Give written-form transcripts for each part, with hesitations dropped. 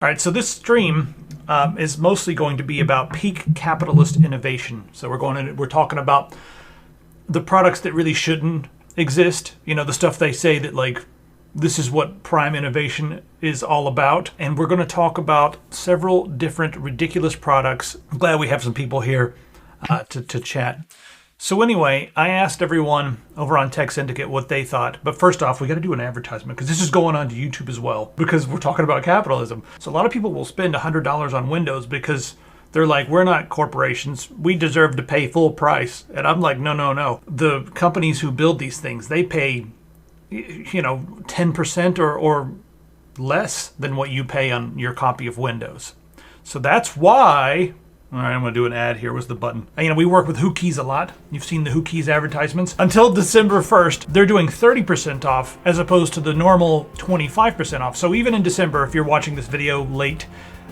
All right, so this stream is mostly going to be about peak capitalist innovation. So we're talking about the products that really shouldn't exist. You know, the stuff they say that like this is what prime innovation is all about. And we're going to talk about several different ridiculous products. I'm glad we have some people here to chat. So anyway, I asked everyone over on Tech Syndicate what they thought. But first off, we got to do an advertisement because this is going on to YouTube as well because we're talking about capitalism. So a lot of people will spend $100 on Windows because they're like, we're not corporations. We deserve to pay full price. And I'm like, no. The companies who build these things, they pay, 10% or less than what you pay on your copy of Windows. So that's why... All right, I'm going to do an ad here. Where's the button? We work with Hookie's a lot. You've seen the Hookie's advertisements. Until December 1st, they're doing 30% off as opposed to the normal 25% off. So even in December, if you're watching this video late,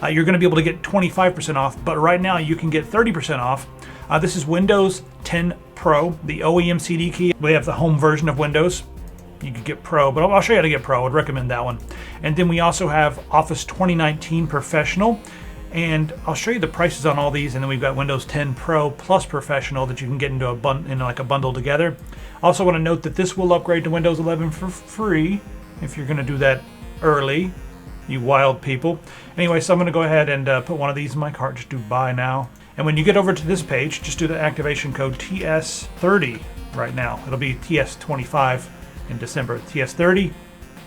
you're going to be able to get 25% off. But right now, you can get 30% off. This is Windows 10 Pro, the OEM CD key. We have the home version of Windows. You could get Pro, but I'll show you how to get Pro. I'd recommend that one. And then we also have Office 2019 Professional. And I'll show you the prices on all these, and then we've got Windows 10 Pro plus Professional that you can get into a bundle together. Also want to note that this will upgrade to Windows 11 for free if you're going to do that early, you wild people. Anyway, so I'm going to go ahead and put one of these in my cart. Just do buy now. And when you get over to this page, just do the activation code TS30 right now. It'll be TS25 in December. TS30,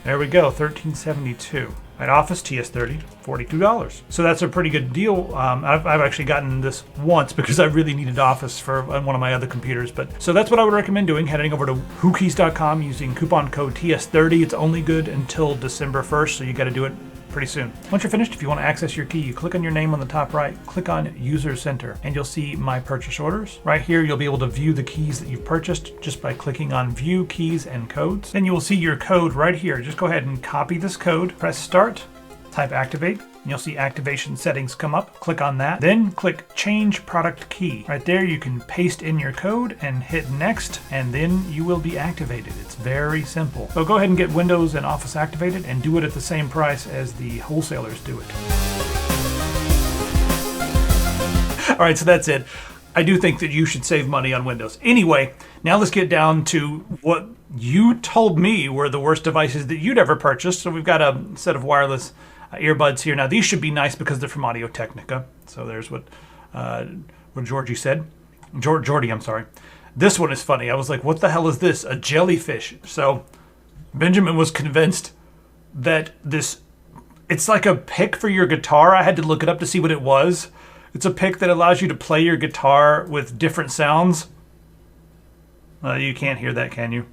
there we go, $13.72. At Office TS30, $42. So that's a pretty good deal. I've actually gotten this once because I really needed Office for one of my other computers. So that's what I would recommend doing, heading over to Hookies.com using coupon code TS30. It's only good until December 1st, so you got to do it pretty soon. Once you're finished, if you want to access your key, you click on your name on the top right, click on User Center, and you'll see My Purchase Orders. Right here, you'll be able to view the keys that you've purchased just by clicking on View Keys and Codes. Then you will see your code right here. Just go ahead and copy this code, press Start, type Activate, and you'll see activation settings come up. Click on that. Then click Change Product Key. Right there, you can paste in your code and hit Next, and then you will be activated. It's very simple. So go ahead and get Windows and Office activated and do it at the same price as the wholesalers do it. All right, so that's it. I do think that you should save money on Windows. Anyway, now let's get down to what you told me were the worst devices that you'd ever purchased. So we've got a set of wireless earbuds here. Now these should be nice because they're from Audio Technica. So there's what Georgie said. Geordie, I'm sorry. This one is funny. I was like, what the hell is this? A jellyfish. So Benjamin was convinced that it's like a pick for your guitar. I had to look it up to see what it was. It's a pick that allows you to play your guitar with different sounds. You can't hear that, can you?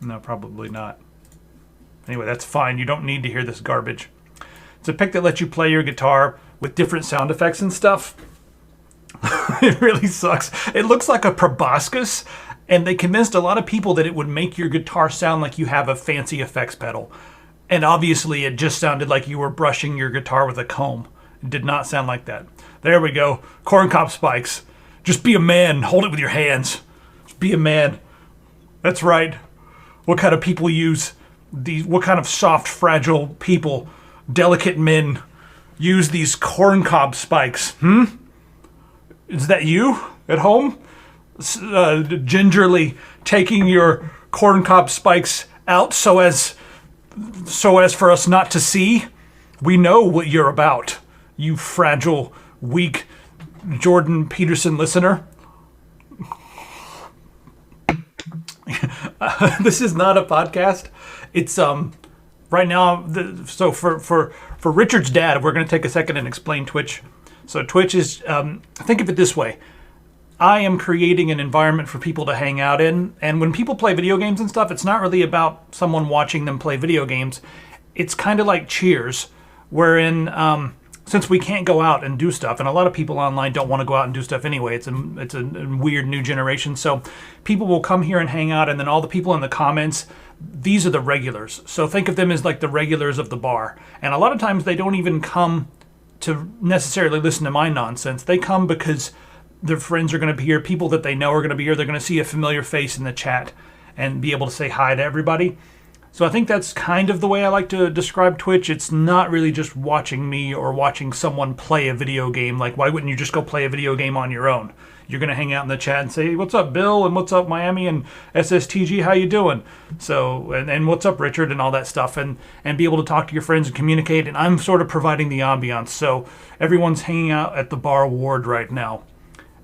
No, probably not. Anyway, that's fine. You don't need to hear this garbage. It's a pick that lets you play your guitar with different sound effects and stuff. It really sucks. It looks like a proboscis, and they convinced a lot of people that it would make your guitar sound like you have a fancy effects pedal. And obviously, it just sounded like you were brushing your guitar with a comb. It did not sound like that. There we go. Corncob spikes. Just be a man. Hold it with your hands. Just be a man. That's right. What kind of people use these? What kind of soft, fragile people, delicate men, use these corncob spikes? Is that you at home? Gingerly taking your corncob spikes out so as for us not to see? We know what you're about, you fragile, weak Jordan Peterson listener. This is not a podcast. It's right now. So for Richard's dad, we're going to take a second and explain Twitch. So Twitch is think of it this way. I am creating an environment for people to hang out in, and when people play video games and stuff, it's not really about someone watching them play video games. It's kind of like Cheers, wherein since we can't go out and do stuff, and a lot of people online don't want to go out and do stuff anyway. It's a weird new generation. So people will come here and hang out, and then all the people in the comments, these are the regulars. So think of them as like the regulars of the bar. And a lot of times they don't even come to necessarily listen to my nonsense. They come because their friends are going to be here, people that they know are going to be here. They're going to see a familiar face in the chat and be able to say hi to everybody. So I think that's kind of the way I like to describe Twitch. It's not really just watching me or watching someone play a video game. Like, why wouldn't you just go play a video game on your own? You're going to hang out in the chat and say, what's up, Bill? And what's up, Miami? And SSTG, how you doing? So, and what's up, Richard? And all that stuff. And be able to talk to your friends and communicate. And I'm sort of providing the ambiance. So everyone's hanging out at the bar ward right now.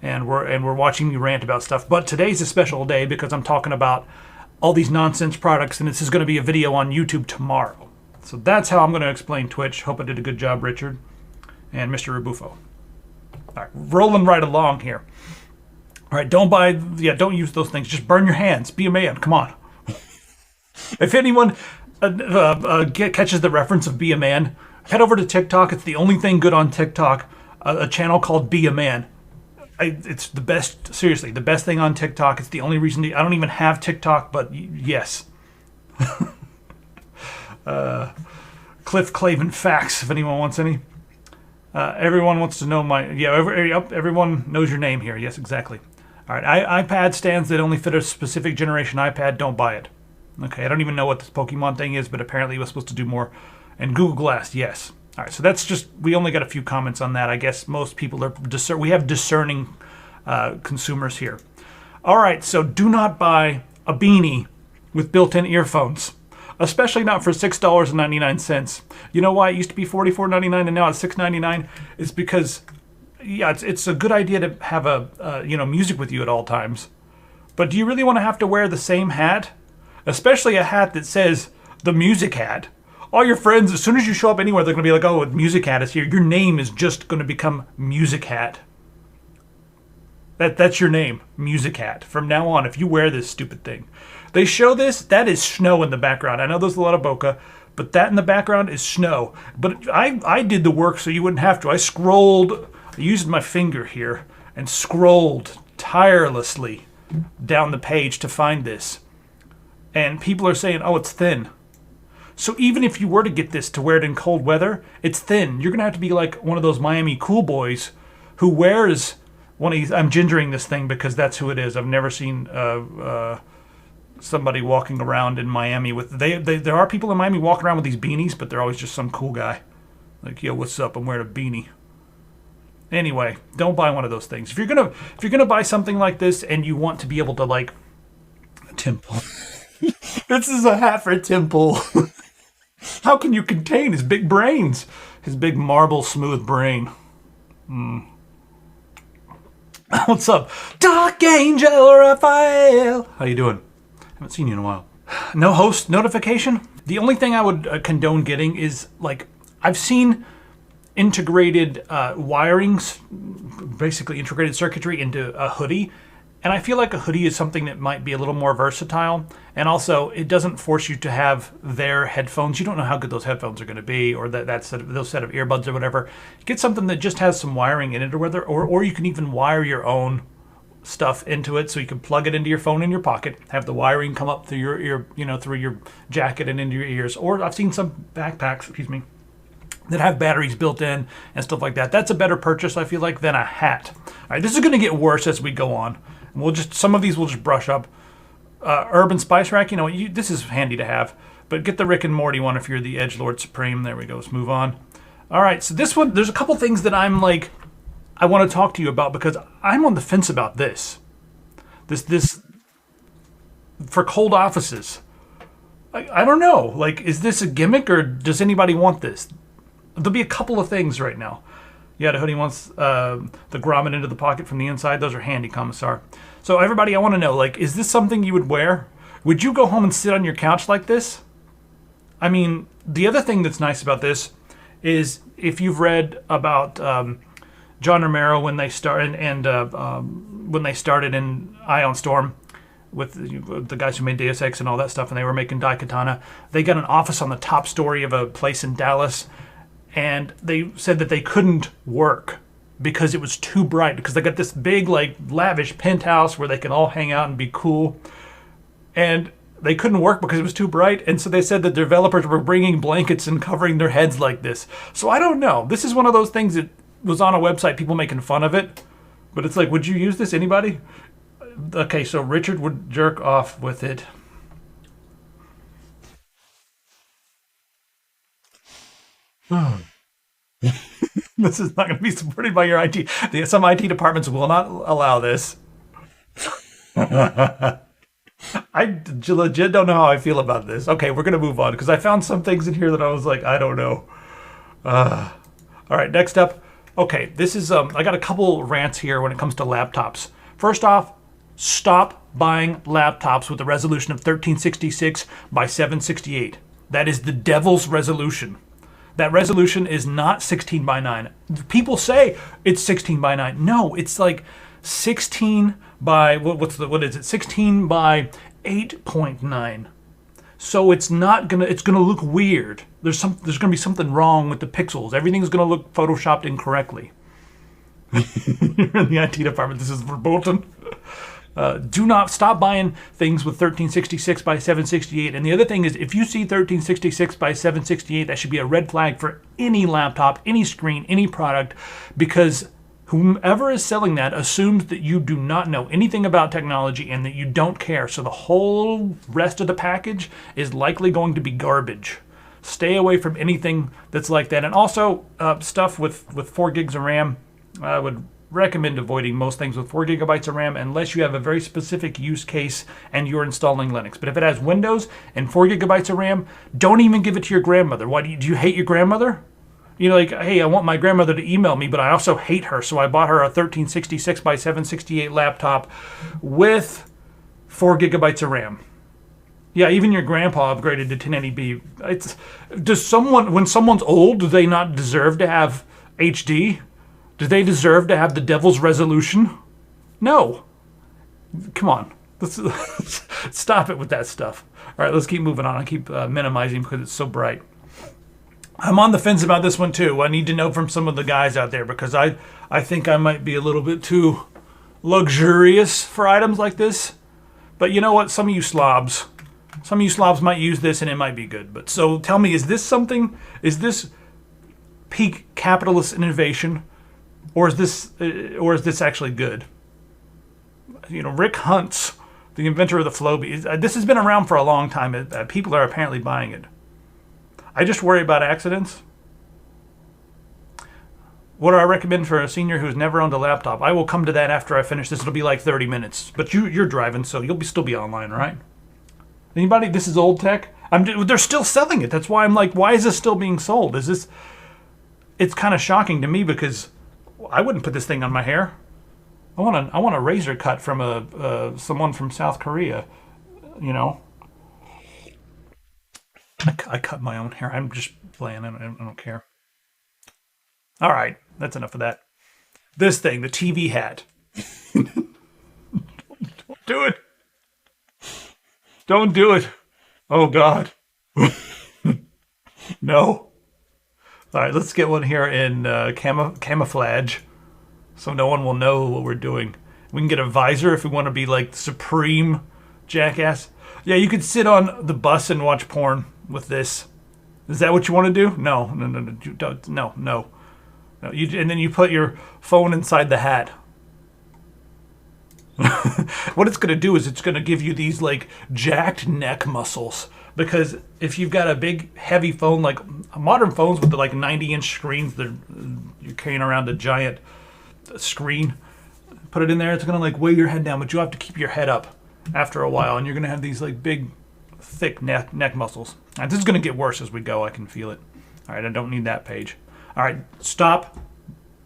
And we're watching me rant about stuff. But today's a special day because I'm talking about all these nonsense products, and this is going to be a video on YouTube tomorrow. So that's how I'm going to explain Twitch. Hope I did a good job, Richard and Mr. Rebufo. All right, rolling right along here. All right, don't use those things. Just burn your hands. Be a man. Come on. If anyone catches the reference of Be a Man, head over to TikTok. It's the only thing good on TikTok. A channel called Be a Man. It's the best, seriously, the best thing on TikTok. It's the only reason I don't even have TikTok, but yes. Cliff Clavin facts, if anyone wants any. Everyone wants to know everyone knows your name here. Yes, exactly. All right, iPad stands that only fit a specific generation iPad. Don't buy it. Okay, I don't even know what this Pokemon thing is, but apparently it was supposed to do more. And Google Glass, yes. All right, so that's just, we only got a few comments on that. I guess most people are, we have discerning consumers here. All right, so do not buy a beanie with built-in earphones, especially not for $6.99. You know why it used to be $44.99 and now it's $6.99? It's because, yeah, it's a good idea to have music with you at all times. But do you really want to have to wear the same hat? Especially a hat that says the music hat. All your friends, as soon as you show up anywhere, they're going to be like, oh, Music Hat is here. Your name is just going to become Music Hat. That's your name, Music Hat. From now on, if you wear this stupid thing. They show this, that is snow in the background. I know there's a lot of bokeh, but that in the background is snow. But I did the work so you wouldn't have to. I used my finger here and scrolled tirelessly down the page to find this. And people are saying, oh, it's thin. So even if you were to get this to wear it in cold weather, it's thin. You're going to have to be like one of those Miami cool boys who wears one of these. I'm gingering this thing because that's who it is. I've never seen somebody walking around in Miami with... There are people in Miami walking around with these beanies, but they're always just some cool guy. Like, yo, what's up? I'm wearing a beanie. Anyway, don't buy one of those things. If you're gonna buy something like this and you want to be able to, like... Temple. This is a hat for Temple. How can you contain his big brains? His big marble smooth brain. What's up? Dark Angel Raphael. How you doing? Haven't seen you in a while. No host notification? The only thing I would condone getting is, like, I've seen integrated wirings, basically integrated circuitry into a hoodie. And I feel like a hoodie is something that might be a little more versatile. And also, it doesn't force you to have their headphones. You don't know how good those headphones are going to be, or those set of earbuds or whatever. Get something that just has some wiring in it, or you can even wire your own stuff into it, so you can plug it into your phone in your pocket, have the wiring come up through your ear, through your jacket and into your ears. Or I've seen some backpacks, that have batteries built in and stuff like that. That's a better purchase, I feel like, than a hat. All right, this is going to get worse as we go on. Some of these we'll just brush up. Urban Spice Rack, this is handy to have. But get the Rick and Morty one if you're the Edgelord Supreme. There we go. Let's move on. All right, so this one, there's a couple things that I'm like, I want to talk to you about because I'm on the fence about this. This for cold offices. I don't know. Like, is this a gimmick or does anybody want this? There'll be a couple of things right now. Yeah, the hoodie wants the grommet into the pocket from the inside. Those are handy, Commissar. So everybody, I want to know, like, is this something you would wear? Would you go home and sit on your couch like this? I mean, the other thing that's nice about this is if you've read about John Romero when they started when they started in Ion Storm with the guys who made Deus Ex and all that stuff, and they were making Daikatana. They got an office on the top story of a place in Dallas. And they said that they couldn't work because it was too bright. Because they got this big, like, lavish penthouse where they can all hang out and be cool. And they couldn't work because it was too bright. And so they said that developers were bringing blankets and covering their heads like this. So I don't know. This is one of those things that was on a website, people making fun of it. But it's like, would you use this? Anybody? Okay, so Richard would jerk off with it. This is not going to be supported by your IT. Some IT departments will not allow this. I legit don't know how I feel about this. Okay, we're going to move on because I found some things in here that I was like, I don't know. All right, next up. Okay, this is, I got a couple rants here when it comes to laptops. First off, stop buying laptops with a resolution of 1366 by 768. That is the devil's resolution. That resolution is not 16 by 9. People say it's 16 by 9. No, it's like 16 by, what is it? 16 by 8.9. So it's gonna look weird. There's gonna be something wrong with the pixels. Everything's gonna look photoshopped incorrectly. You're in the IT department. This is verboten. Do not stop buying things with 1366 by 768. And the other thing is, if you see 1366 by 768, that should be a red flag for any laptop, any screen, any product, because whomever is selling that assumes that you do not know anything about technology and that you don't care. So the whole rest of the package is likely going to be garbage. Stay away from anything that's like that. And also, stuff with 4 gigs of RAM, I would recommend avoiding most things with 4 gigabytes of RAM unless you have a very specific use case and you're installing Linux. But if it has Windows and 4 gigabytes of RAM, don't even give it to your grandmother. Why do you hate your grandmother? You know, like, hey, I want my grandmother to email me, but I also hate her, so I bought her a 1366 by 768 laptop with 4 gigabytes of RAM. Yeah, even your grandpa upgraded to 1080p. When someone's old, do they not deserve to have HD? Do they deserve to have the devil's resolution? No. Come on. Let's stop it with that stuff. All right, let's keep moving on. I keep minimizing because it's so bright. I'm on the fence about this one too. I need to know from some of the guys out there because I think I might be a little bit too luxurious for items like this. But you know what? Some of you slobs might use this and it might be good. But so tell me, is this peak capitalist innovation, or is this actually good? You know, Rick Hunt's, the inventor of the Flowbee. This has been around for a long time. People are apparently buying it. I just worry about accidents. What do I recommend for a senior who's never owned a laptop? I will come to that after I finish this. It'll be like 30 minutes. But you're driving, so you'll still be online, right? Anybody? This is old tech. They're still selling it. That's why I'm like, why is this still being sold? It's kind of shocking to me because I wouldn't put this thing on my hair. I want a razor cut from someone from South Korea, you know. I cut my own hair. I'm just playing. I don't care. All right, that's enough of that. This thing, the TV hat. Don't do it. Don't do it. Oh, God. No. All right, let's get one here in camouflage so no one will know what we're doing. We can get a visor if we want to be like supreme jackass. Yeah, you could sit on the bus and watch porn with this. Is that what you want to do? No. No. And then you put your phone inside the hat. What it's going to do is it's going to give you these like jacked neck muscles. Because if you've got a big heavy phone, like modern phones with the like 90-inch screens, you're carrying around a giant screen, put it in there, it's going to like weigh your head down, but you have to keep your head up after a while, and you're going to have these like big, thick neck muscles. And this is going to get worse as we go. I can feel it. All right, I don't need that page. All right, stop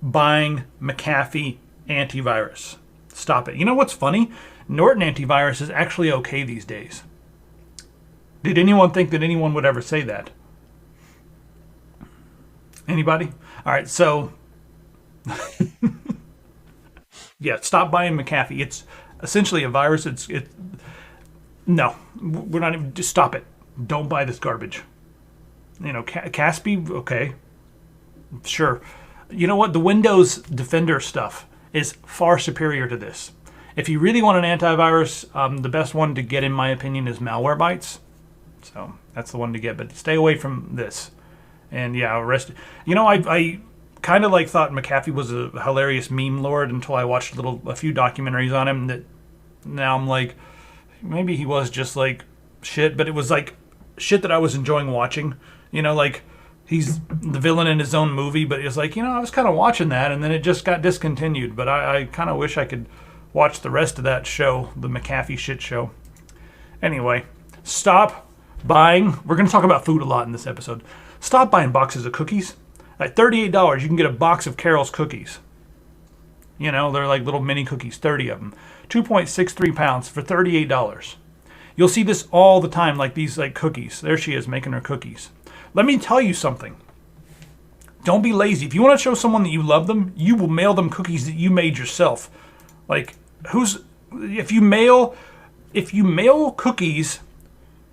buying McAfee Antivirus. Stop it. You know what's funny? Norton Antivirus is actually okay these days. Did anyone think that anyone would ever say that? Anybody? All right, so yeah, stop buying McAfee. It's essentially a virus. No, we're not even. Just stop it. Don't buy this garbage. You know, Caspi. Okay, sure. You know what? The Windows Defender stuff is far superior to this. If you really want an antivirus, the best one to get, in my opinion, is Malwarebytes. So that's the one to get, but stay away from this. And yeah, you know, I kind of like thought McAfee was a hilarious meme lord until I watched a few documentaries on him. That now I'm like, maybe he was just like shit, but it was like shit that I was enjoying watching. You know, like he's the villain in his own movie, but it's like, I was kind of watching that, and then it just got discontinued. But I kind of wish I could watch the rest of that show, the McAfee shit show. Anyway, stop buying. We're going to talk about food a lot in this episode. Stop buying boxes of cookies. At $38, you can get a box of Carol's cookies. They're like little mini cookies, 30 of them. 2.63 pounds for $38. You'll see this all the time, like these like cookies. There she is making her cookies. Let me tell you something. Don't be lazy. If you want to show someone that you love them, you will mail them cookies that you made yourself. Like, if you mail cookies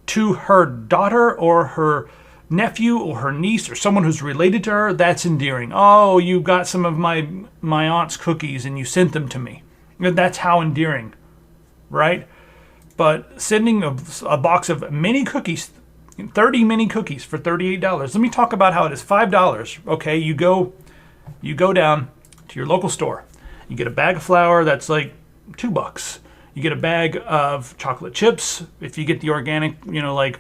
to her daughter or her nephew or her niece or someone who's related to her, that's endearing. Oh, you got some of my aunt's cookies and you sent them to me. That's how endearing, right? But sending a box of mini cookies, 30 mini cookies for $38. Let me talk about how it is. $5. Okay, you go down to your local store. You get a bag of flour that's like $2. You get a bag of chocolate chips. If you get the organic, like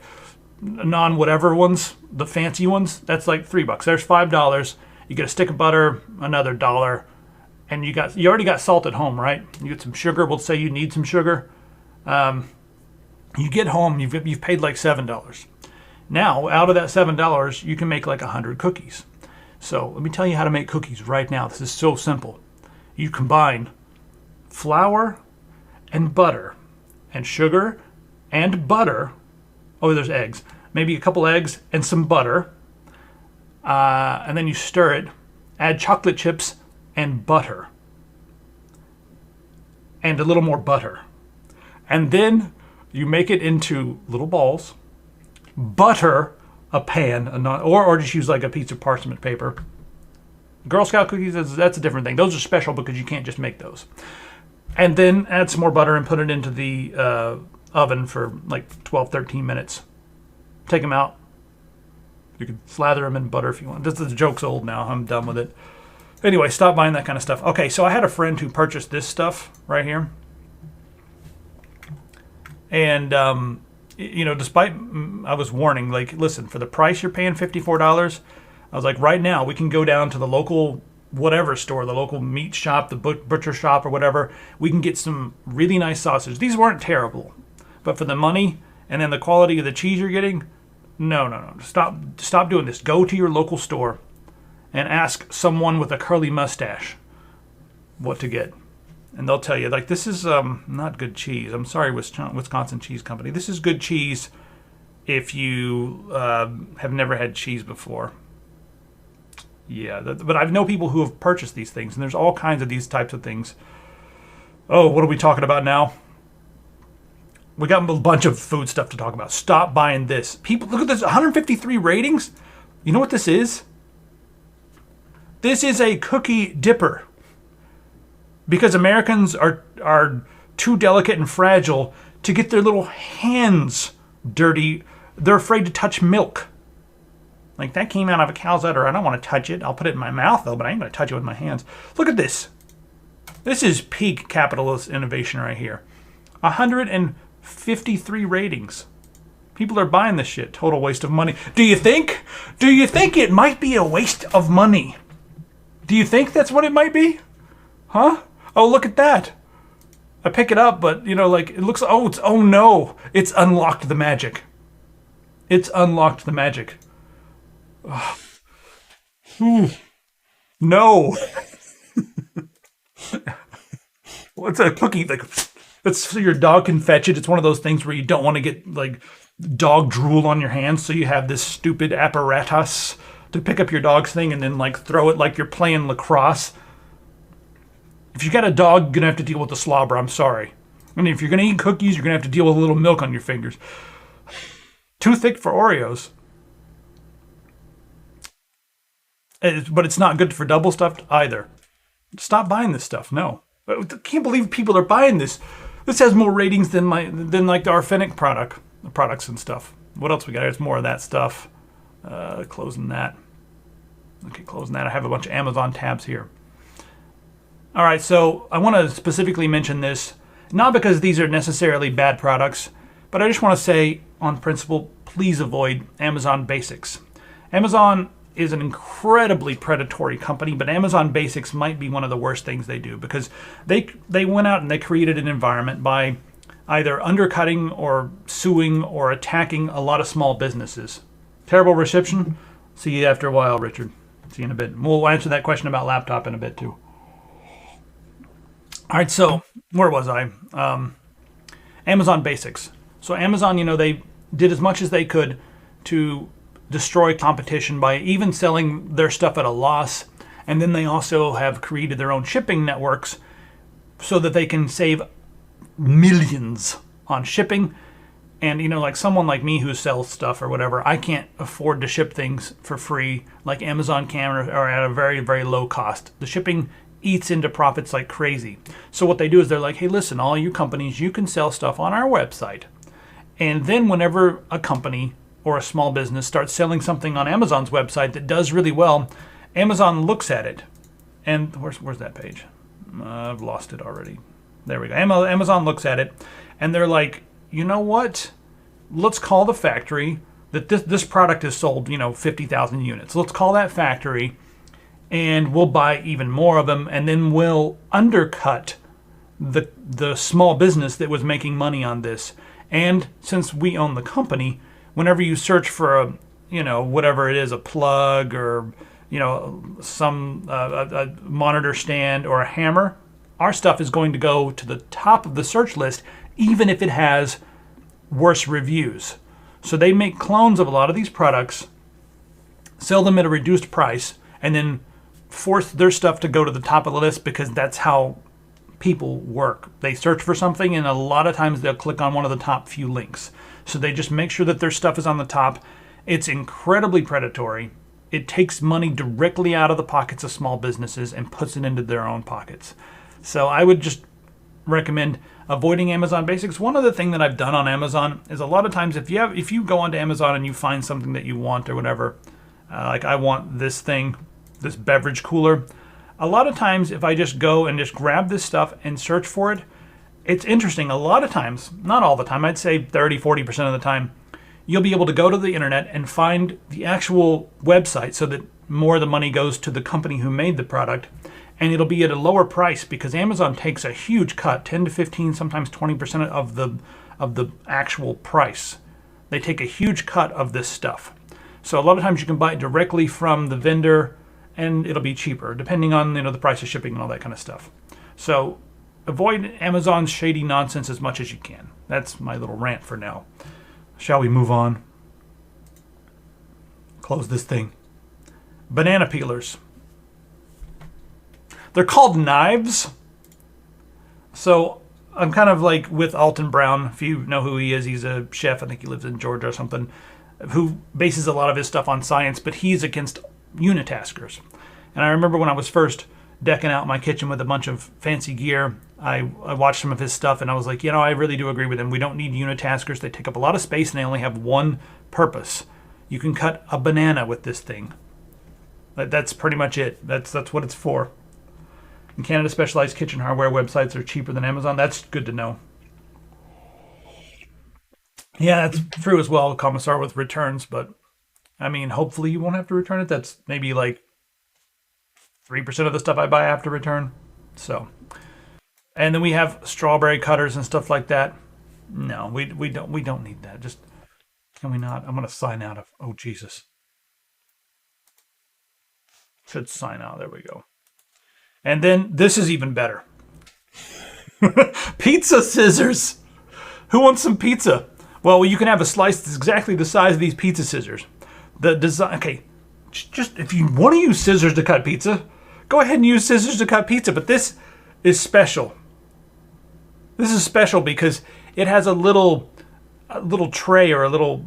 non-whatever ones, the fancy ones, that's like $3. There's $5. You get a stick of butter, another $1. And you already got salt at home, right? You get some sugar. We'll say you need some sugar. You get home, you've paid like $7. Now, out of that $7, you can make like 100 cookies. So let me tell you how to make cookies right now. This is so simple. You combine flour and butter and sugar and butter. Oh, there's eggs. Maybe a couple eggs and some butter. And then you stir it. Add chocolate chips and butter. And a little more butter. And then you make it into little balls. Butter a pan, or just use like a piece of parchment paper. Girl Scout cookies, that's a different thing. Those are special because you can't just make those. And then add some more butter and put it into the oven for like 12, 13 minutes. Take them out. You can slather them in butter if you want. The joke's old now. I'm done with it. Anyway, stop buying that kind of stuff. Okay, so I had a friend who purchased this stuff right here. And, despite I was warning, like, listen, for the price you're paying, $54, I was like, right now, we can go down to the local whatever store, the local meat shop, the butcher shop or whatever. We can get some really nice sausage. These weren't terrible. But for the money and then the quality of the cheese you're getting, no. Stop doing this. Go to your local store and ask someone with a curly mustache what to get. And they'll tell you, like, this is not good cheese. I'm sorry, Wisconsin Cheese Company. This is good cheese if you have never had cheese before. Yeah, but I know people who have purchased these things, and there's all kinds of these types of things. Oh, what are we talking about now? We got a bunch of food stuff to talk about. Stop buying this. People, look at this, 153 ratings. You know what this is? This is a cookie dipper. Because Americans are too delicate and fragile to get their little hands dirty. They're afraid to touch milk. Like, that came out of a cow's udder. I don't want to touch it. I'll put it in my mouth, though, but I ain't going to touch it with my hands. Look at this. This is peak capitalist innovation right here. 153 ratings. People are buying this shit. Total waste of money. Do you think it might be a waste of money? Do you think that's what it might be? Huh? Oh, look at that. I pick it up, but, it looks, oh no. It's unlocked the magic. It's unlocked the magic. No. What's a cookie? Like, it's so your dog can fetch it. It's one of those things where you don't want to get, like, dog drool on your hands, so you have this stupid apparatus to pick up your dog's thing and then, like, throw it like you're playing lacrosse. If you got a dog, you're going to have to deal with the slobber. I'm sorry. And if you're going to eat cookies, you're going to have to deal with a little milk on your fingers. Too thick for Oreos. But it's not good for double stuffed either. Stop buying this stuff. No. I can't believe people are buying this. This has more ratings than like the arsenic products and stuff. What else we got? There's more of that stuff. Closing that. Okay, closing that. I have a bunch of Amazon tabs here. All right, so I want to specifically mention this, not because these are necessarily bad products, but I just want to say, on principle, please avoid Amazon basics. Amazon is an incredibly predatory company, but Amazon Basics might be one of the worst things they do, because they went out and they created an environment by either undercutting or suing or attacking a lot of small businesses. Terrible reception. See you after a while, Richard. See you in a bit. We'll answer that question about laptop in a bit too. All right, so where was I? Amazon Basics. So Amazon, they did as much as they could to destroy competition by even selling their stuff at a loss. And then they also have created their own shipping networks so that they can save millions on shipping. And, like someone like me who sells stuff or whatever, I can't afford to ship things for free like Amazon can, or at a very, very low cost. The shipping eats into profits like crazy. So what they do is they're like, hey, listen, all you companies, you can sell stuff on our website. And then whenever a company or a small business starts selling something on Amazon's website that does really well, Amazon looks at it. And where's that page? I've lost it already. There we go. Amazon looks at it, and they're like, you know what? Let's call the factory that this product is sold, 50,000 units. Let's call that factory, and we'll buy even more of them, and then we'll undercut the small business that was making money on this. And since we own the company, whenever you search for whatever it is, a plug or, some a monitor stand or a hammer, our stuff is going to go to the top of the search list, even if it has worse reviews. So they make clones of a lot of these products, sell them at a reduced price, and then force their stuff to go to the top of the list, because that's how people work. They search for something, and a lot of times they'll click on one of the top few links. So they just make sure that their stuff is on the top. It's incredibly predatory. It takes money directly out of the pockets of small businesses and puts it into their own pockets. So I would just recommend avoiding Amazon Basics. One other thing that I've done on Amazon is a lot of times if you go onto Amazon and you find something that you want or whatever, like I want this thing, this beverage cooler. A lot of times if I just go and just grab this stuff and search for it, it's interesting. A lot of times, not all the time, I'd say 30-40% of the time, you'll be able to go to the internet and find the actual website so that more of the money goes to the company who made the product. And it'll be at a lower price because Amazon takes a huge cut, 10 to 15, sometimes 20% of the actual price. They take a huge cut of this stuff. So a lot of times you can buy it directly from the vendor and it'll be cheaper, depending on the price of shipping and all that kind of stuff. So avoid Amazon's shady nonsense as much as you can. That's my little rant for now. Shall we move on? Close this thing. Banana peelers. They're called knives. So I'm kind of like with Alton Brown, if you know who he is. He's a chef. I think he lives in Georgia or something, who bases a lot of his stuff on science, but he's against unitaskers. And I remember when I was first decking out my kitchen with a bunch of fancy gear, I watched some of his stuff and I was like, I really do agree with him. We don't need unitaskers. They take up a lot of space and they only have one purpose. You can cut a banana with this thing. That's pretty much it. That's what it's for. In Canada, specialized kitchen hardware websites are cheaper than Amazon. That's good to know. Yeah, that's true as well, Commissar, with returns. But, hopefully you won't have to return it. That's maybe like 3% of the stuff I buy I have to return. So, and then we have strawberry cutters and stuff like that. No, we don't need that. Just, can we not? I'm going to sign out of, oh, Jesus. Should sign out. There we go. And then this is even better. Pizza scissors. Who wants some pizza? Well, you can have a slice that's exactly the size of these pizza scissors. The design, okay, just if you want to use scissors to cut pizza, go ahead and use scissors to cut pizza. But this is special. This is special because it has a little tray or a little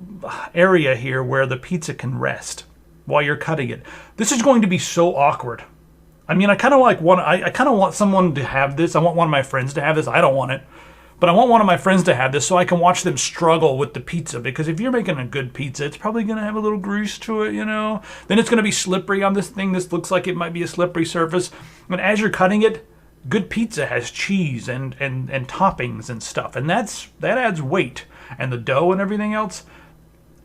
area here where the pizza can rest while you're cutting it. This is going to be so awkward. I kind of want someone to have this. I want one of my friends to have this. I don't want it. But I want one of my friends to have this so I can watch them struggle with the pizza. Because if you're making a good pizza, it's probably going to have a little grease to it, Then it's going to be slippery on this thing. This looks like it might be a slippery surface. And as you're cutting it, good pizza has cheese and toppings and stuff. And that adds weight. And the dough and everything else.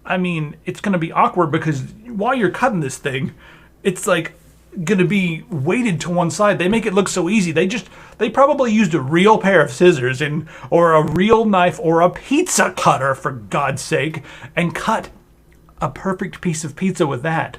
I mean, it's going to be awkward because while you're cutting this thing, it's like going to be weighted to one side. They make it look so easy. They probably used a real pair of scissors or a real knife or a pizza cutter, for God's sake, and cut a perfect piece of pizza with that.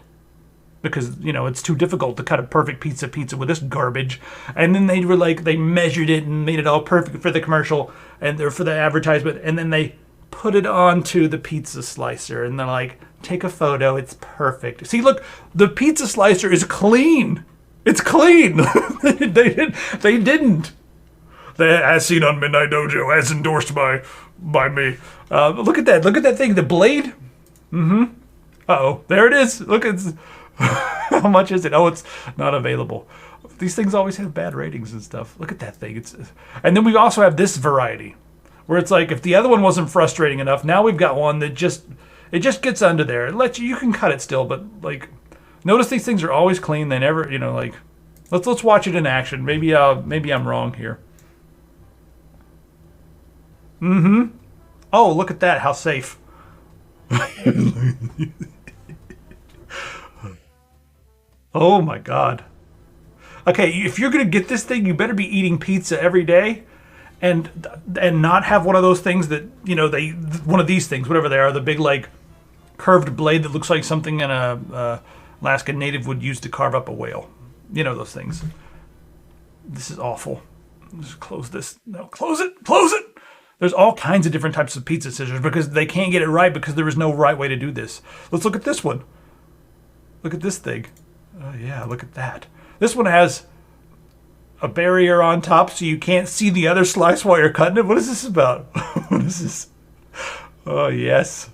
Because, it's too difficult to cut a perfect piece of pizza with this garbage. And then they were like, they measured it and made it all perfect for the commercial and for the advertisement. And then they put it onto the pizza slicer. And they're like, take a photo. It's perfect. See, look, the pizza slicer is clean. It's clean. They didn't. As seen on Midnight Dojo, as endorsed by me. Look at that. Look at that thing. The blade. Uh-oh. There it is. Look, it's... How much is it? Oh, it's not available. These things always have bad ratings and stuff. Look at that thing. And then we also have this variety, where it's like, if the other one wasn't frustrating enough, now we've got one that just gets under there. It lets you can cut it still, but like, notice these things are always clean. They never, like, let's watch it in action. Maybe I'm wrong here. Oh, look at that. How safe. Oh my God. Okay, if you're gonna get this thing, you better be eating pizza every day, and not have one of those things that one of these things, whatever they are, the big like curved blade that looks like something an Alaskan native would use to carve up a whale. Those things. This is awful. Just close this. No, close it. Close it. There's all kinds of different types of pizza scissors because they can't get it right because there is no right way to do this. Let's look at this one. Look at this thing. Oh yeah, look at that. This one has a barrier on top so you can't see the other slice while you're cutting it. What is this about? What is this? Oh yes.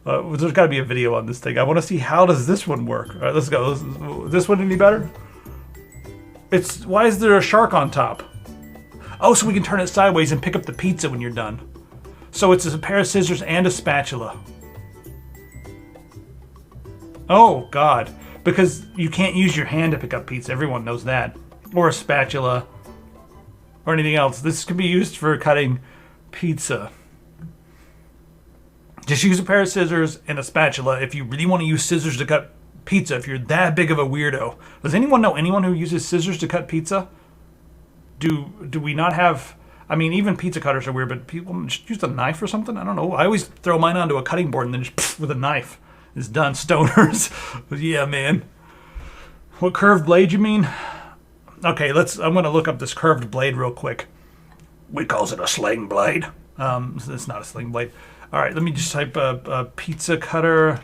There's got to be a video on this thing. I want to see how does this one work. All right, let's go. Is this one any better? Why is there a shark on top? Oh, so we can turn it sideways and pick up the pizza when you're done. So it's a pair of scissors and a spatula. Oh God. Because you can't use your hand to pick up pizza. Everyone knows that. Or a spatula. Or anything else. This could be used for cutting pizza. Just use a pair of scissors and a spatula if you really want to use scissors to cut pizza, if you're that big of a weirdo. Does anyone know anyone who uses scissors to cut pizza? Do we not have... I mean, even pizza cutters are weird, but people just use a knife or something? I don't know. I always throw mine onto a cutting board and then just with a knife. It's done. Stoners. Yeah, man. What curved blade you mean? Okay, I'm going to look up this curved blade real quick. We calls it a sling blade. It's not a sling blade. All right, let me just type a pizza cutter.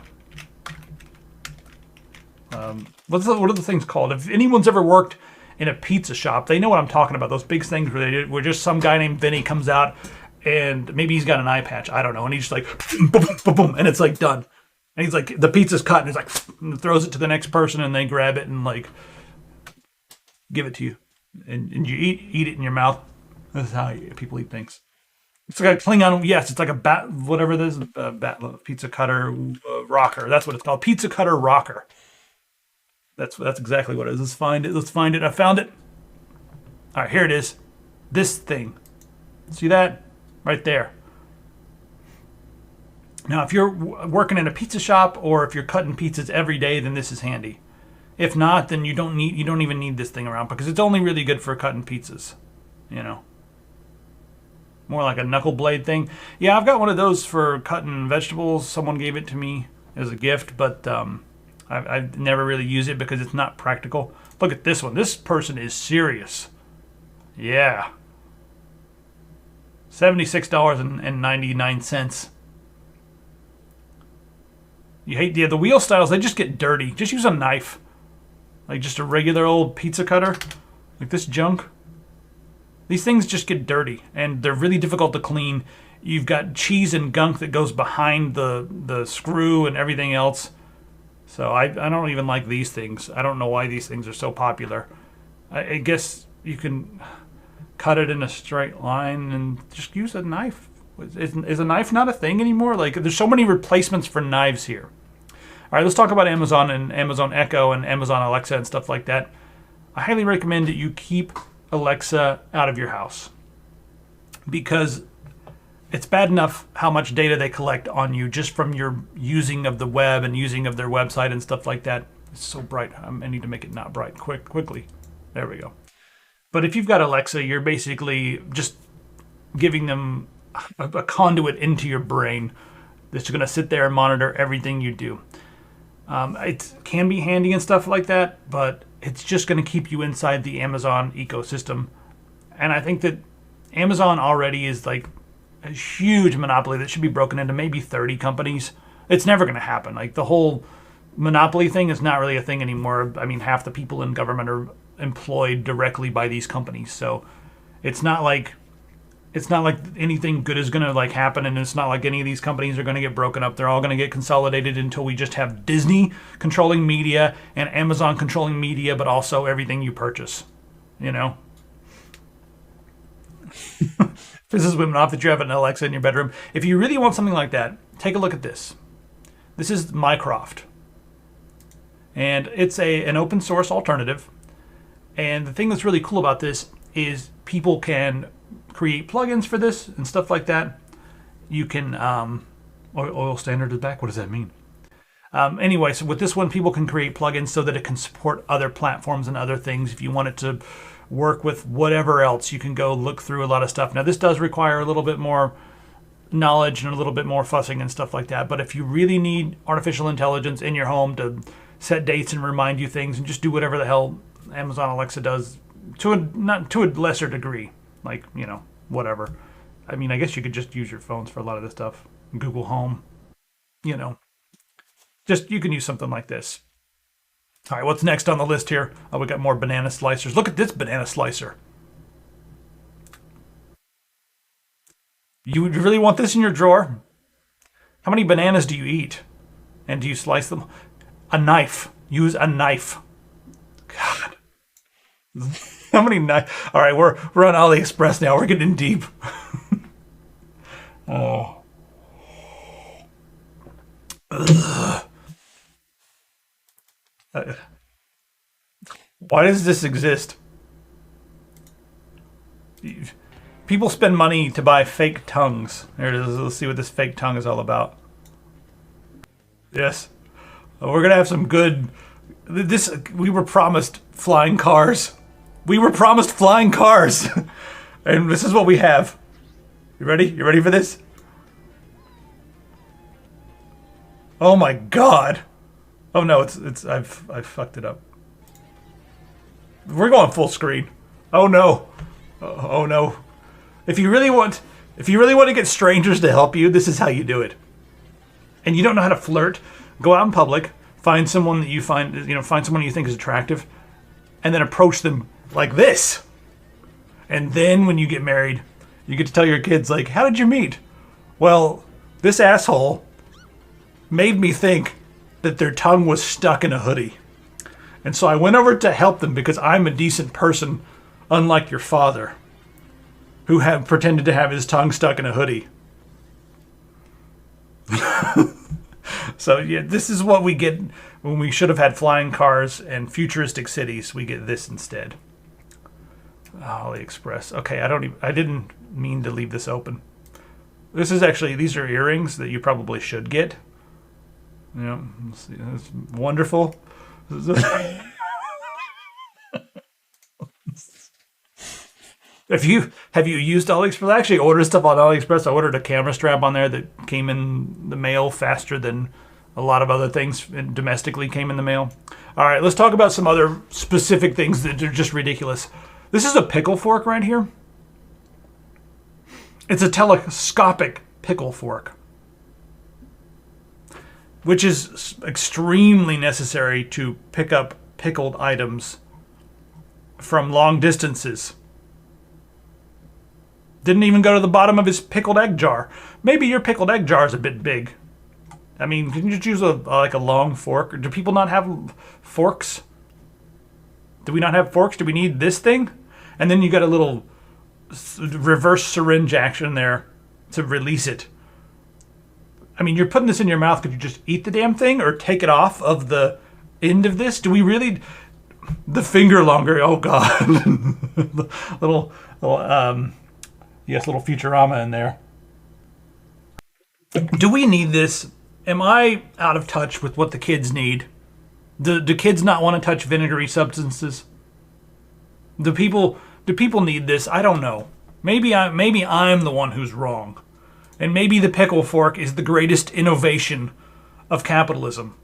What are the things called? If anyone's ever worked in a pizza shop, they know what I'm talking about. Those big things where just some guy named Vinny comes out and maybe he's got an eye patch. I don't know. And he's just like, boom, boom, boom, and it's like done. And he's like, the pizza's cut, and he's like, and throws it to the next person, and they grab it and like give it to you, and you eat it in your mouth. That's how people eat things. It's like a Klingon. Yes, it's like a bat, whatever it is, pizza cutter rocker. That's what it's called, pizza cutter rocker. That's exactly what it is. Let's find it. Let's find it. I found it. All right, here it is. This thing. See that right there. Now, if you're working in a pizza shop or if you're cutting pizzas every day, then this is handy. If not, then you don't even need this thing around because it's only really good for cutting pizzas. More like a knuckle blade thing. Yeah, I've got one of those for cutting vegetables. Someone gave it to me as a gift, but I've never really used it because it's not practical. Look at this one. This person is serious. Yeah. $76.99. You hate the wheel styles, they just get dirty. Just use a knife. Like just a regular old pizza cutter. Like this junk. These things just get dirty and they're really difficult to clean. You've got cheese and gunk that goes behind the screw and everything else. So I don't even like these things. I don't know why these things are so popular. I guess you can cut it in a straight line and just use a knife. Is a knife not a thing anymore? Like, there's so many replacements for knives here. All right, let's talk about Amazon and Amazon Echo and Amazon Alexa and stuff like that. I highly recommend that you keep Alexa out of your house because it's bad enough how much data they collect on you just from your using of the web and using of their website and stuff like that. It's so bright. I need to make it not bright quickly. There we go. But if you've got Alexa, you're basically just giving them a conduit into your brain that's going to sit there and monitor everything you do. It can be handy and stuff like that, but it's just going to keep you inside the Amazon ecosystem. And I think that Amazon already is like a huge monopoly that should be broken into maybe 30 companies. It's never going to happen. Like the whole monopoly thing is not really a thing anymore. I mean, half the people in government are employed directly by these companies. So it's not like anything good is going to like happen, and it's not like any of these companies are going to get broken up. They're all going to get consolidated until we just have Disney controlling media and Amazon controlling media, but also everything you purchase, you know? This is women off that you have an Alexa in your bedroom. If you really want something like that, take a look at this. This is Mycroft. And it's an open source alternative. And the thing that's really cool about this is people can create plugins for this and stuff like that. You can, oil standard is back. What does that mean? Anyway, so with this one, people can create plugins so that it can support other platforms and other things. If you want it to work with whatever else, you can go look through a lot of stuff. Now, this does require a little bit more knowledge and a little bit more fussing and stuff like that. But if you really need artificial intelligence in your home to set dates and remind you things and just do whatever the hell Amazon Alexa does to a lesser degree, like, you know, whatever. I mean, I guess you could just use your phones for a lot of this stuff. Google Home, you know, just you can use something like this. All right, what's next on the list here? Oh, we got more banana slicers. Look at this banana slicer. You really want this in your drawer? How many bananas do you eat? And do you slice them? A knife. Use a knife. God. How many knives? All right, we're on AliExpress now. We're getting deep. Oh. Why does this exist? People spend money to buy fake tongues. There it is. Let's see what this fake tongue is all about. Yes. We're going to have some good... We were promised flying cars. We were promised flying cars. And this is what we have. You ready? You ready for this? Oh my god. Oh no, I've fucked it up. We're going full screen. Oh no. Oh no. If you really want to get strangers to help you, this is how you do it. And you don't know how to flirt, go out in public, find someone that you find someone you think is attractive, and then approach them like this. And then when you get married, you get to tell your kids, like, how did you meet? Well, this asshole made me think that their tongue was stuck in a hoodie. And so I went over to help them because I'm a decent person, unlike your father, who had pretended to have his tongue stuck in a hoodie. So yeah, this is what we get when we should have had flying cars and futuristic cities. We get this instead. AliExpress. Okay, I didn't mean to leave this open. This is actually, these are earrings that you probably should get. Yeah, it's wonderful. Have you used AliExpress? I actually ordered stuff on AliExpress. I ordered a camera strap on there that came in the mail faster than a lot of other things domestically came in the mail. All right, let's talk about some other specific things that are just ridiculous. This is a pickle fork right here. It's a telescopic pickle fork, which is extremely necessary to pick up pickled items from long distances. Didn't even go to the bottom of his pickled egg jar. Maybe your pickled egg jar is a bit big. I mean, can you just use a long fork? Do people not have forks? Do we not have forks? Do we need this thing? And then you got a little reverse syringe action there to release it. I mean, you're putting this in your mouth. Could you just eat the damn thing or take it off of the end of this? Do we really... The finger longer. Oh, God. little Futurama in there. Do we need this? Am I out of touch with what the kids need? Do kids not want to touch vinegary substances? Do people need this? I don't know. Maybe I'm the one who's wrong. And maybe the pickle fork is the greatest innovation of capitalism.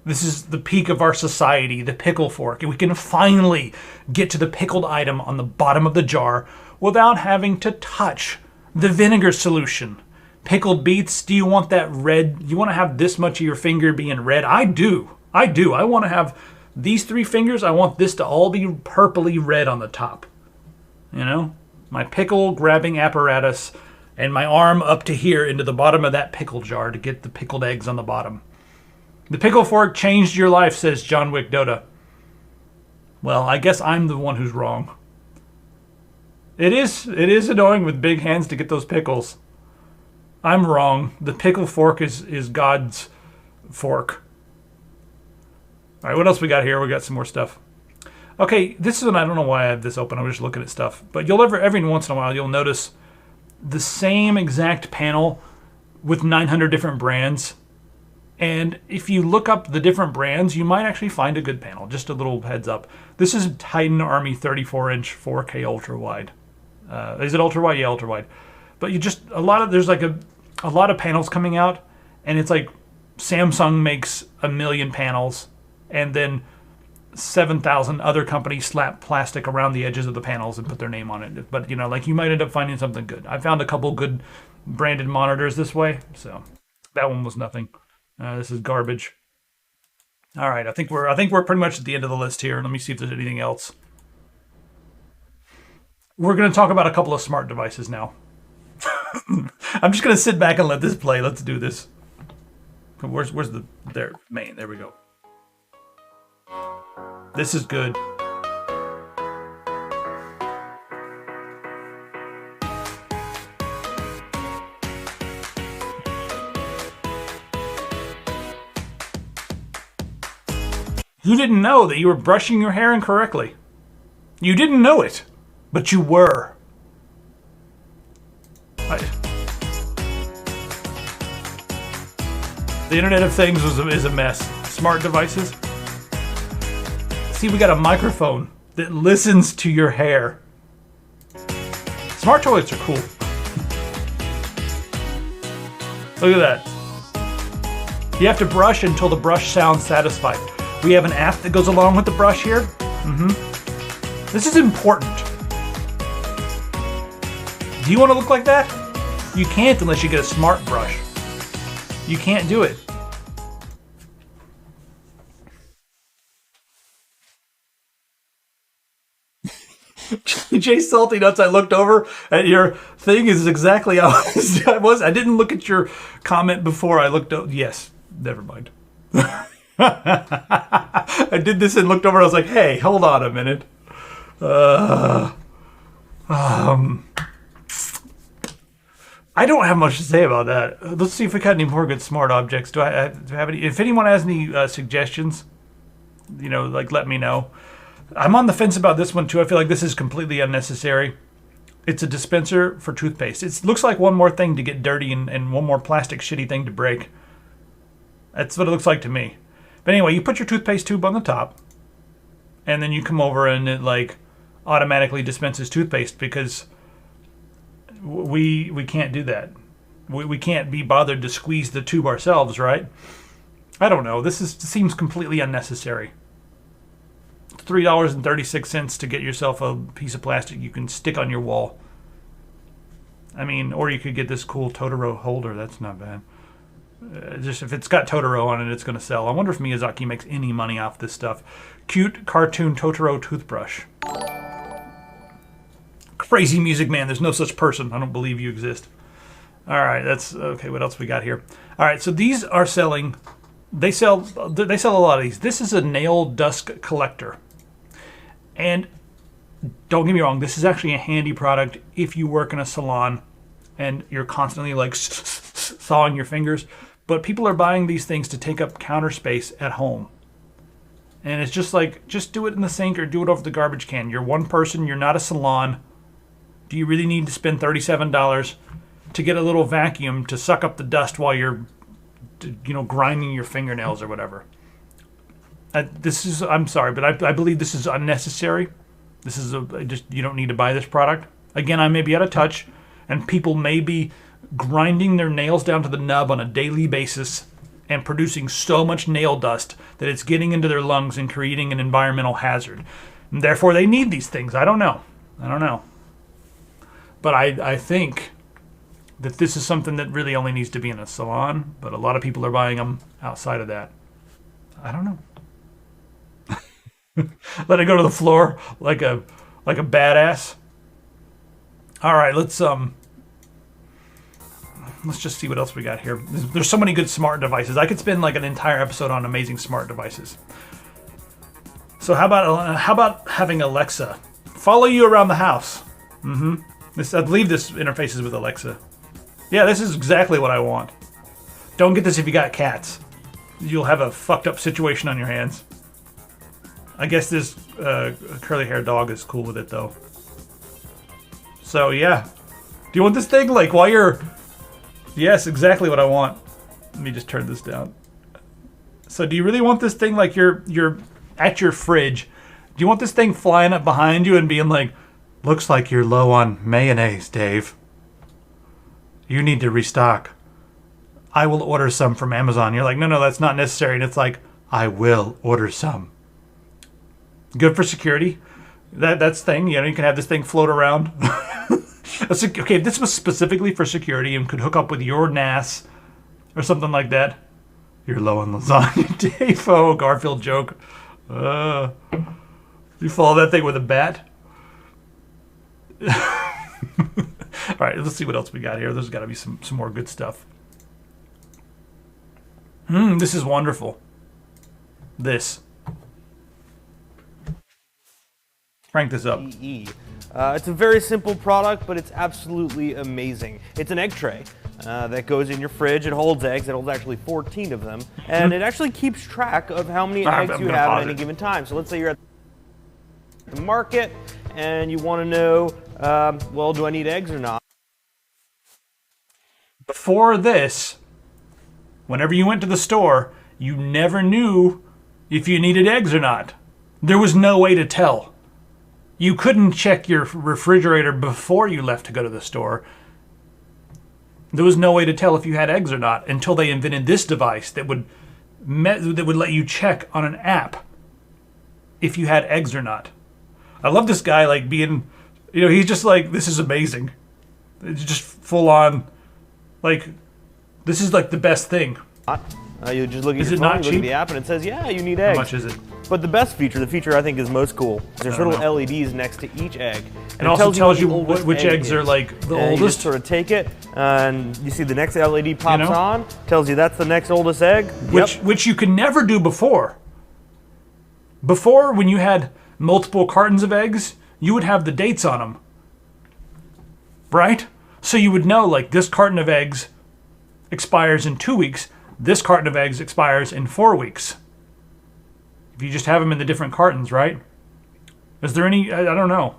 This is the peak of our society, the pickle fork. And we can finally get to the pickled item on the bottom of the jar without having to touch the vinegar solution. Pickled beets, do you want that red? You want to have this much of your finger being red? I do. I want to have these 3 fingers. I want this to all be purpley red on the top. You know? My pickle grabbing apparatus and my arm up to here into the bottom of that pickle jar to get the pickled eggs on the bottom. The pickle fork changed your life, says John Wick Dota. Well, I guess I'm the one who's wrong. It is annoying with big hands to get those pickles. I'm wrong. The pickle fork is God's fork. All right, what else we got here? We got some more stuff. Okay, this is one, I don't know why I have this open. I'm just looking at stuff. But every once in a while, you'll notice the same exact panel with 900 different brands. And if you look up the different brands, you might actually find a good panel. Just a little heads up. This is Titan Army 34-inch 4K ultra wide. Is it ultra wide? Yeah, ultra wide. But there's like a lot of panels coming out, and it's like Samsung makes 1 million panels, and then 7,000 other companies slap plastic around the edges of the panels and put their name on it. But you might end up finding something good. I found a couple good branded monitors this way, so that one was nothing. This is garbage. All right, I think we're pretty much at the end of the list here. Let me see if there's anything else. We're going to talk about a couple of smart devices now. I'm just going to sit back and let this play. Let's do this. Where's there we go. This is good. You didn't know that you were brushing your hair incorrectly. You didn't know it, but you were. The Internet of Things is a mess. Smart devices. See, we got a microphone that listens to your hair. Smart toilets are cool. Look at that. You have to brush until the brush sounds satisfied. We have an app that goes along with the brush here. This is important. Do you want to look like that? You can't unless you get a smart brush. You can't do it. Jay Salty Nuts, I looked over at your thing is exactly how I was. I didn't look at your comment before I looked over. Yes, never mind. I did this and looked over and I was like, hey, hold on a minute. I don't have much to say about that. Let's see if we got any more good smart objects. Do I have any? If anyone has any suggestions, let me know. I'm on the fence about this one too. I feel like this is completely unnecessary. It's a dispenser for toothpaste. It looks like one more thing to get dirty and one more plastic shitty thing to break. That's what it looks like to me. But anyway, you put your toothpaste tube on the top, and then you come over and it automatically dispenses toothpaste because we can't do that. We can't be bothered to squeeze the tube ourselves, right? I don't know. This seems completely unnecessary. $3.36 to get yourself a piece of plastic you can stick on your wall. I mean, or you could get this cool Totoro holder. That's not bad. Just if it's got Totoro on it, it's going to sell. I wonder if Miyazaki makes any money off this stuff. Cute cartoon Totoro toothbrush. Crazy Music Man. There's no such person. I don't believe you exist. All right, that's okay. What else we got here? All right, so these are selling. They sell a lot of these. This is a nail dust collector. And don't get me wrong, this is actually a handy product if you work in a salon and you're constantly sawing your fingers. But people are buying these things to take up counter space at home. And it's just do it in the sink or do it over the garbage can. You're one person, you're not a salon. Do you really need to spend $37 to get a little vacuum to suck up the dust while you're, grinding your fingernails or whatever. I'm sorry, but I believe this is unnecessary. This is you don't need to buy this product. Again, I may be out of touch, and people may be grinding their nails down to the nub on a daily basis and producing so much nail dust that it's getting into their lungs and creating an environmental hazard. And therefore, they need these things. I don't know. But I think that this is something that really only needs to be in a salon, but a lot of people are buying them outside of that. I don't know. Let it go to the floor like a badass. All right, let's just see what else we got here. There's so many good smart devices. I could spend like an entire episode on amazing smart devices. So how about having Alexa follow you around the house? I believe this interfaces with Alexa. Yeah, this is exactly what I want. Don't get this if you got cats. You'll have a fucked up situation on your hands. I guess this curly-haired dog is cool with it, though. So, yeah. Do you want this thing, like, while you're... Yes, exactly what I want. Let me just turn this down. So, do you really want this thing, like, you're at your fridge? Do you want this thing flying up behind you and being like, looks like you're low on mayonnaise, Dave. You need to restock. I will order some from Amazon. You're like, no, that's not necessary. And it's like, I will order some. Good for security. That's the thing. You can have this thing float around. Okay, if this was specifically for security and could hook up with your NAS or something like that. You're low on lasagna, Dave. Oh, Garfield joke. You follow that thing with a bat? All right, let's see what else we got here. There's got to be some more good stuff. This is wonderful. This. Crank this up. It's a very simple product, but it's absolutely amazing. It's an egg tray that goes in your fridge. It holds eggs. It holds actually 14 of them. And it actually keeps track of how many eggs you have at any given time. So let's say you're at the market and you want to know, well, do I need eggs or not? Before this, whenever you went to the store, you never knew if you needed eggs or not. There was no way to tell. You couldn't check your refrigerator before you left to go to the store. There was no way to tell if you had eggs or not until they invented this device that would let you check on an app if you had eggs or not. I love this guy, like, being, he's just like, this is amazing. It's just full on, like, this is like the best thing. You just look at your phone, you look at the app, and it says, yeah, you need eggs. How much is it? But the best feature, the feature I think is most cool, there's little LEDs next to each egg. And it also tells you which eggs are like the oldest. You just sort of take it, and you see the next LED pops on, tells you that's the next oldest egg. Which you could never do before. Before, when you had multiple cartons of eggs, you would have the dates on them. Right? So you would know, like, this carton of eggs expires in 2 weeks. This carton of eggs expires in 4 weeks. If you just have them in the different cartons, right? Is there any... I don't know.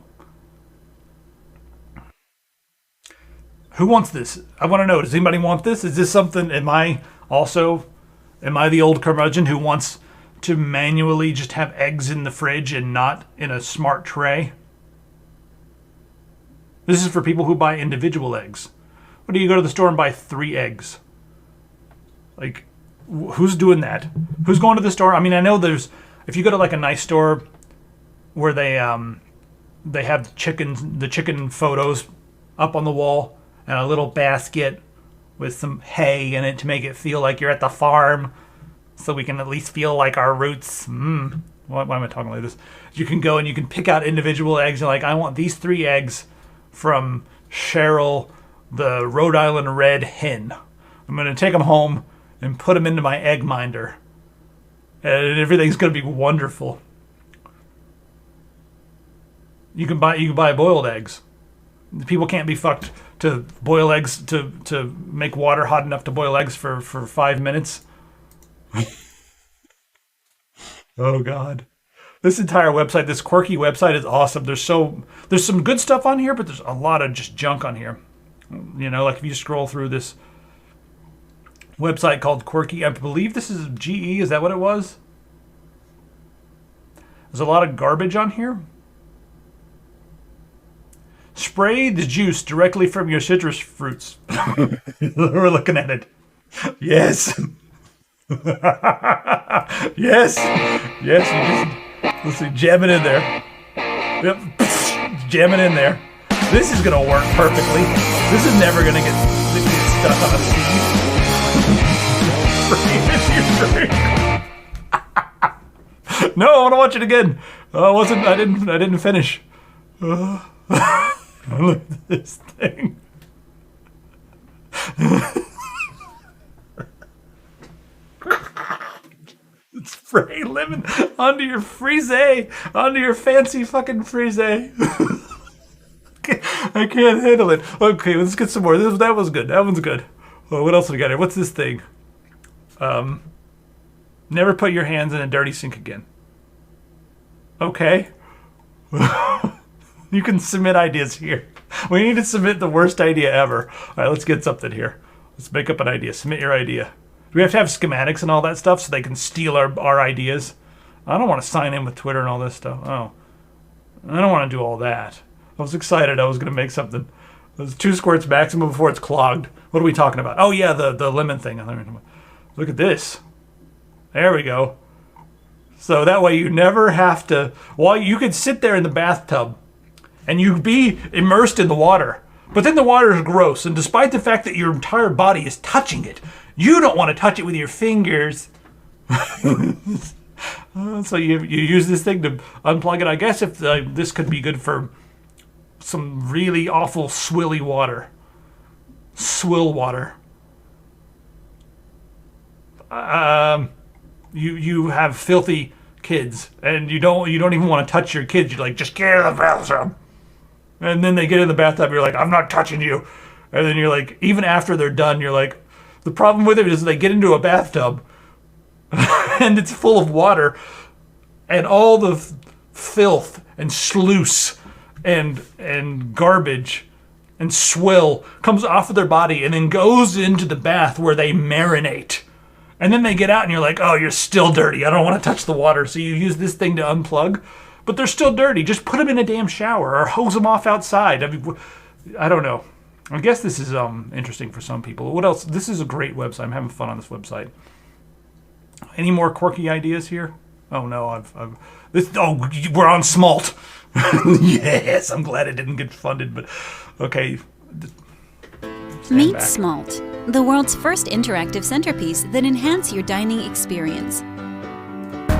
Who wants this? I want to know. Does anybody want this? Is this something... Am I the old curmudgeon who wants to manually just have eggs in the fridge and not in a smart tray? This is for people who buy individual eggs. What do you go to the store and buy 3 eggs? Like, who's doing that? Who's going to the store? I mean, I know there's... If you go to like a nice store where they have the chicken photos up on the wall and a little basket with some hay in it to make it feel like you're at the farm, so we can at least feel like our roots. Why am I talking like this? You can go and you can pick out individual eggs. You're like, I want these 3 eggs from Cheryl, the Rhode Island red hen. I'm going to take them home and put them into my egg minder. And everything's going to be wonderful. You can buy boiled eggs. People can't be fucked to boil eggs, to make water hot enough to boil eggs for 5 minutes. Oh, God. This entire website, this Quirky website is awesome. There's some good stuff on here, but there's a lot of just junk on here. You know, like if you scroll through this website called Quirky, I believe this is GE. Is that what it was? There's a lot of garbage on here. Spray the juice directly from your citrus fruits. We're looking at it. Yes. Yes. Yes. You just, let's see, jam it in there. Yep. Jam it in there. This is going to work perfectly. This is never going to get stuck on a seed. No, I want to watch it again. I didn't finish. Look at this thing. Spray lemon onto your frise, onto your fancy fucking frise. I can't handle it. Okay, let's get some more. That was good. That one's good. Oh, what else do we got here? What's this thing? Never put your hands in a dirty sink again. Okay. You can submit ideas here. We need to submit the worst idea ever. All right, let's get something here. Let's make up an idea. Submit your idea. Do we have to have schematics and all that stuff so they can steal our ideas? I don't want to sign in with Twitter and all this stuff. Oh, I don't want to do all that. I was excited I was going to make something. There's 2 squirts maximum before it's clogged. What are we talking about? Oh, yeah, the lemon thing. Look at this. There we go. So that way you never have to... Well, you could sit there in the bathtub and you'd be immersed in the water. But then the water is gross. And despite the fact that your entire body is touching it, you don't want to touch it with your fingers. So you use this thing to unplug it. I guess if this could be good for some really awful swilly water. Swill water. You have filthy kids, and you don't even want to touch your kids. You're like, just get in the bathroom. And then they get in the bathtub, you're like, I'm not touching you. And then you're like, even after they're done, you're like, the problem with it is they get into a bathtub and it's full of water and all the filth and sluice and garbage and swill comes off of their body and then goes into the bath where they marinate. And then they get out and you're like, oh, you're still dirty. I don't want to touch the water. So you use this thing to unplug. But they're still dirty. Just put them in a damn shower or hose them off outside. I mean, I don't know. I guess this is interesting for some people. What else? This is a great website. I'm having fun on this website. Any more quirky ideas here? Oh no, we're on Smalt. Yes, I'm glad it didn't get funded, but okay. Meet Smalt, the world's first interactive centerpiece that enhances your dining experience.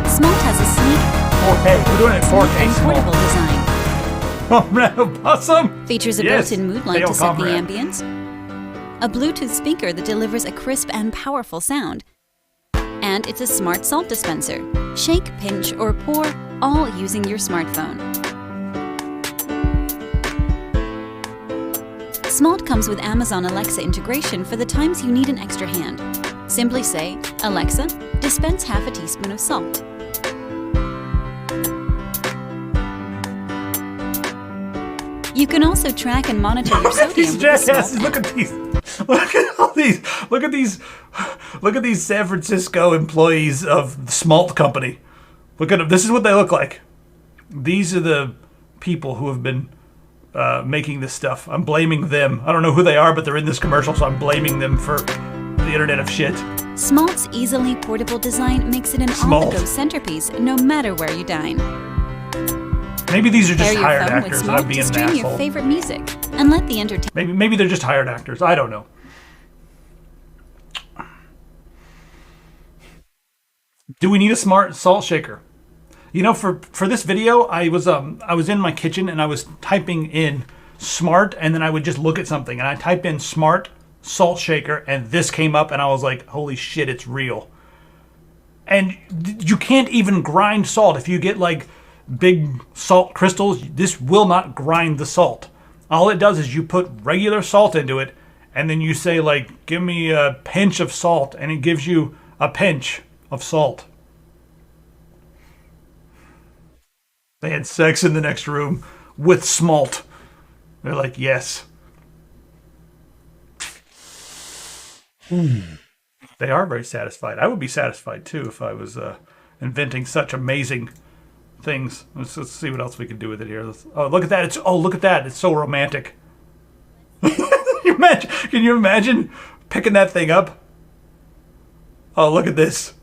Smalt has a sleek, 4K. We're doing it 4K. And portable design. Oh, awesome! Features a Yes. built-in mood light to set the comrade. ambience, a Bluetooth speaker that delivers a crisp and powerful sound, and it's a smart salt dispenser. Shake, pinch, or pour, all using your smartphone. Smalt comes with Amazon Alexa integration for the times you need an extra hand. Simply say, Alexa, dispense half a teaspoon of salt. You can also track and monitor your sodium These with the Smalt jackasses! app. Look at these! Look at all these! Look at these San Francisco employees of the Smalt Company. Look at them. This is what they look like. These are the people who have been making this stuff. I'm blaming them. I don't know who they are, but they're in this commercial, so I'm blaming them for the internet of shit. Smalt's easily portable design makes it an on-the-go centerpiece no matter where you dine. Maybe these are just Pair your hired phone with actors and I'm Smalt being to an stream your asshole. favorite music and let the entertainment. Maybe they're just hired actors. I don't know. Do we need a smart salt shaker? You know, for this video, I was in my kitchen and I was typing in smart, and then I would just look at something and I typed in smart salt shaker and this came up and I was like, holy shit, it's real. And you can't even grind salt. If you get like big salt crystals, this will not grind the salt. All it does is you put regular salt into it and then you say like, give me a pinch of salt, and it gives you a pinch of salt. They had sex in the next room with Smalt. They're like, yes. They are very satisfied. I would be satisfied too if I was inventing such amazing things. Let's see what else we can do with it here. Oh, look at that! Look at that! It's so romantic. Can you imagine picking that thing up? Oh, look at this!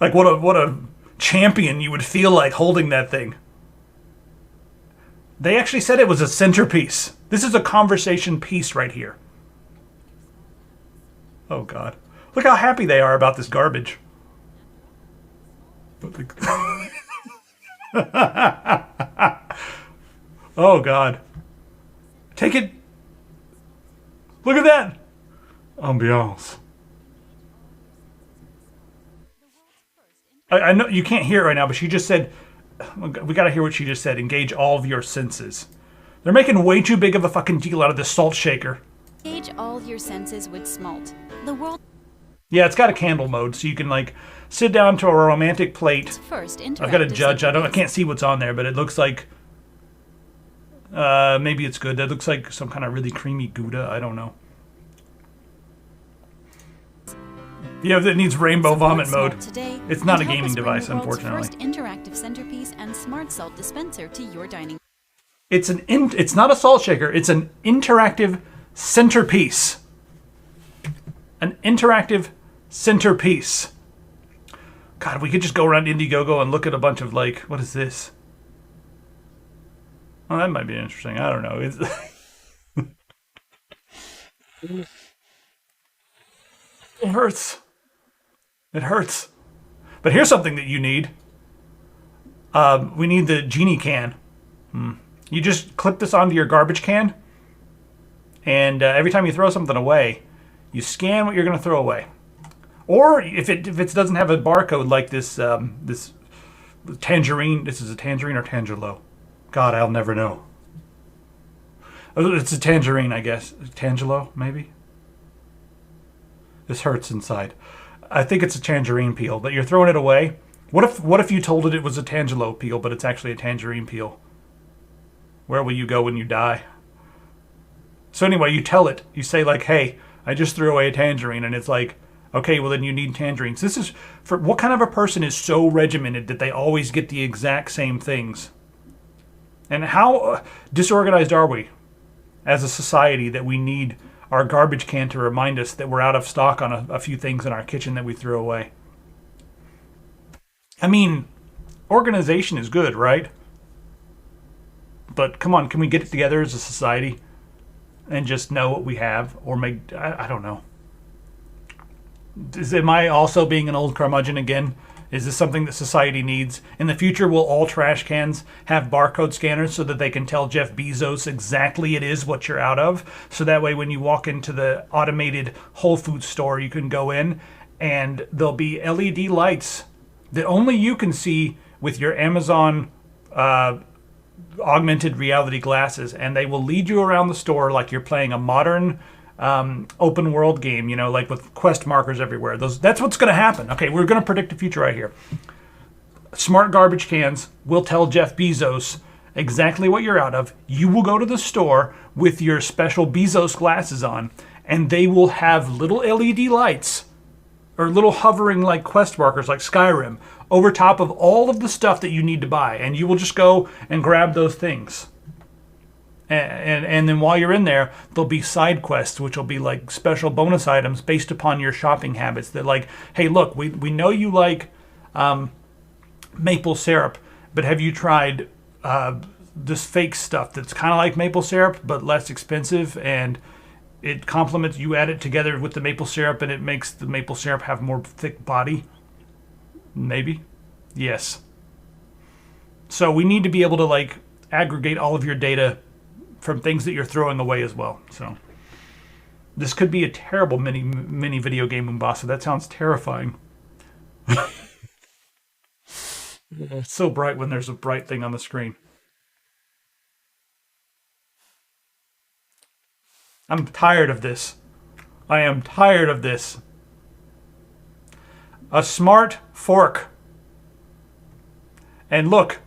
Like what a champion you would feel like holding that thing. They actually said it was a centerpiece. This is a conversation piece right here. Oh God! Look how happy they are about this garbage. Oh God! Take it. Look at that. Ambiance. I know you can't hear it right now, but she just said, we got to hear what she just said. Engage all of your senses. They're making way too big of a fucking deal out of this salt shaker. Engage all your senses with Smalt. The world. Yeah, it's got a candle mode, so you can like sit down to a romantic plate. First, I've got to judge. I can't see what's on there, but it looks like maybe it's good. That looks like some kind of really creamy Gouda. I don't know. Yeah, it needs rainbow vomit mode. Today, it's not a gaming device, unfortunately. First interactive centerpiece and smart salt dispenser to your dining. It's not a salt shaker. It's an interactive centerpiece. An interactive centerpiece. God, we could just go around Indiegogo and look at a bunch of like, what is this? Oh, that might be interesting. I don't know. It hurts. It hurts. But here's something that you need. We need the Genie can. You just clip this onto your garbage can, and every time you throw something away, you scan what you're going to throw away. Or if it doesn't have a barcode like this this tangerine, this is a tangerine or tangelo? God, I'll never know. It's a tangerine, I guess. Tangelo, maybe? This hurts inside. I think it's a tangerine peel, but you're throwing it away. What if you told it was a tangelo peel, but it's actually a tangerine peel? Where will you go when you die? So anyway, you tell it. You say like, hey, I just threw away a tangerine, and it's like, okay, well then you need tangerines. This is for what kind of a person is so regimented that they always get the exact same things? And how disorganized are we as a society that we need our garbage can to remind us that we're out of stock on a few things in our kitchen that we threw away? I mean, organization is good, right? But come on, can we get it together as a society and just know what we have, or make, I don't know. Am I also being an old curmudgeon again? Is this something that society needs? In the future, will all trash cans have barcode scanners so that they can tell Jeff Bezos exactly it is what you're out of? So that way when you walk into the automated Whole Foods store, you can go in and there'll be LED lights that only you can see with your Amazon augmented reality glasses, and they will lead you around the store like you're playing a modern open world game, you know, like with quest markers everywhere. That's what's going to happen. Okay, we're going to predict the future right here. Smart garbage cans will tell Jeff Bezos exactly what you're out of. You will go to the store with your special Bezos glasses on, and they will have little LED lights or little hovering like quest markers like Skyrim over top of all of the stuff that you need to buy, and you will just go and grab those things. And then while you're in there, there'll be side quests, which will be like special bonus items based upon your shopping habits. That like, hey, look, we know you like maple syrup, but have you tried this fake stuff that's kind of like maple syrup but less expensive, and it complements, you add it together with the maple syrup and it makes the maple syrup have more thick body? Maybe? Yes. So we need to be able to like aggregate all of your data from things that you're throwing away as well. So this could be a terrible mini video game, Mombasa. That sounds terrifying. It's so bright when there's a bright thing on the screen. I'm tired of this. I am tired of this. A smart fork. And look,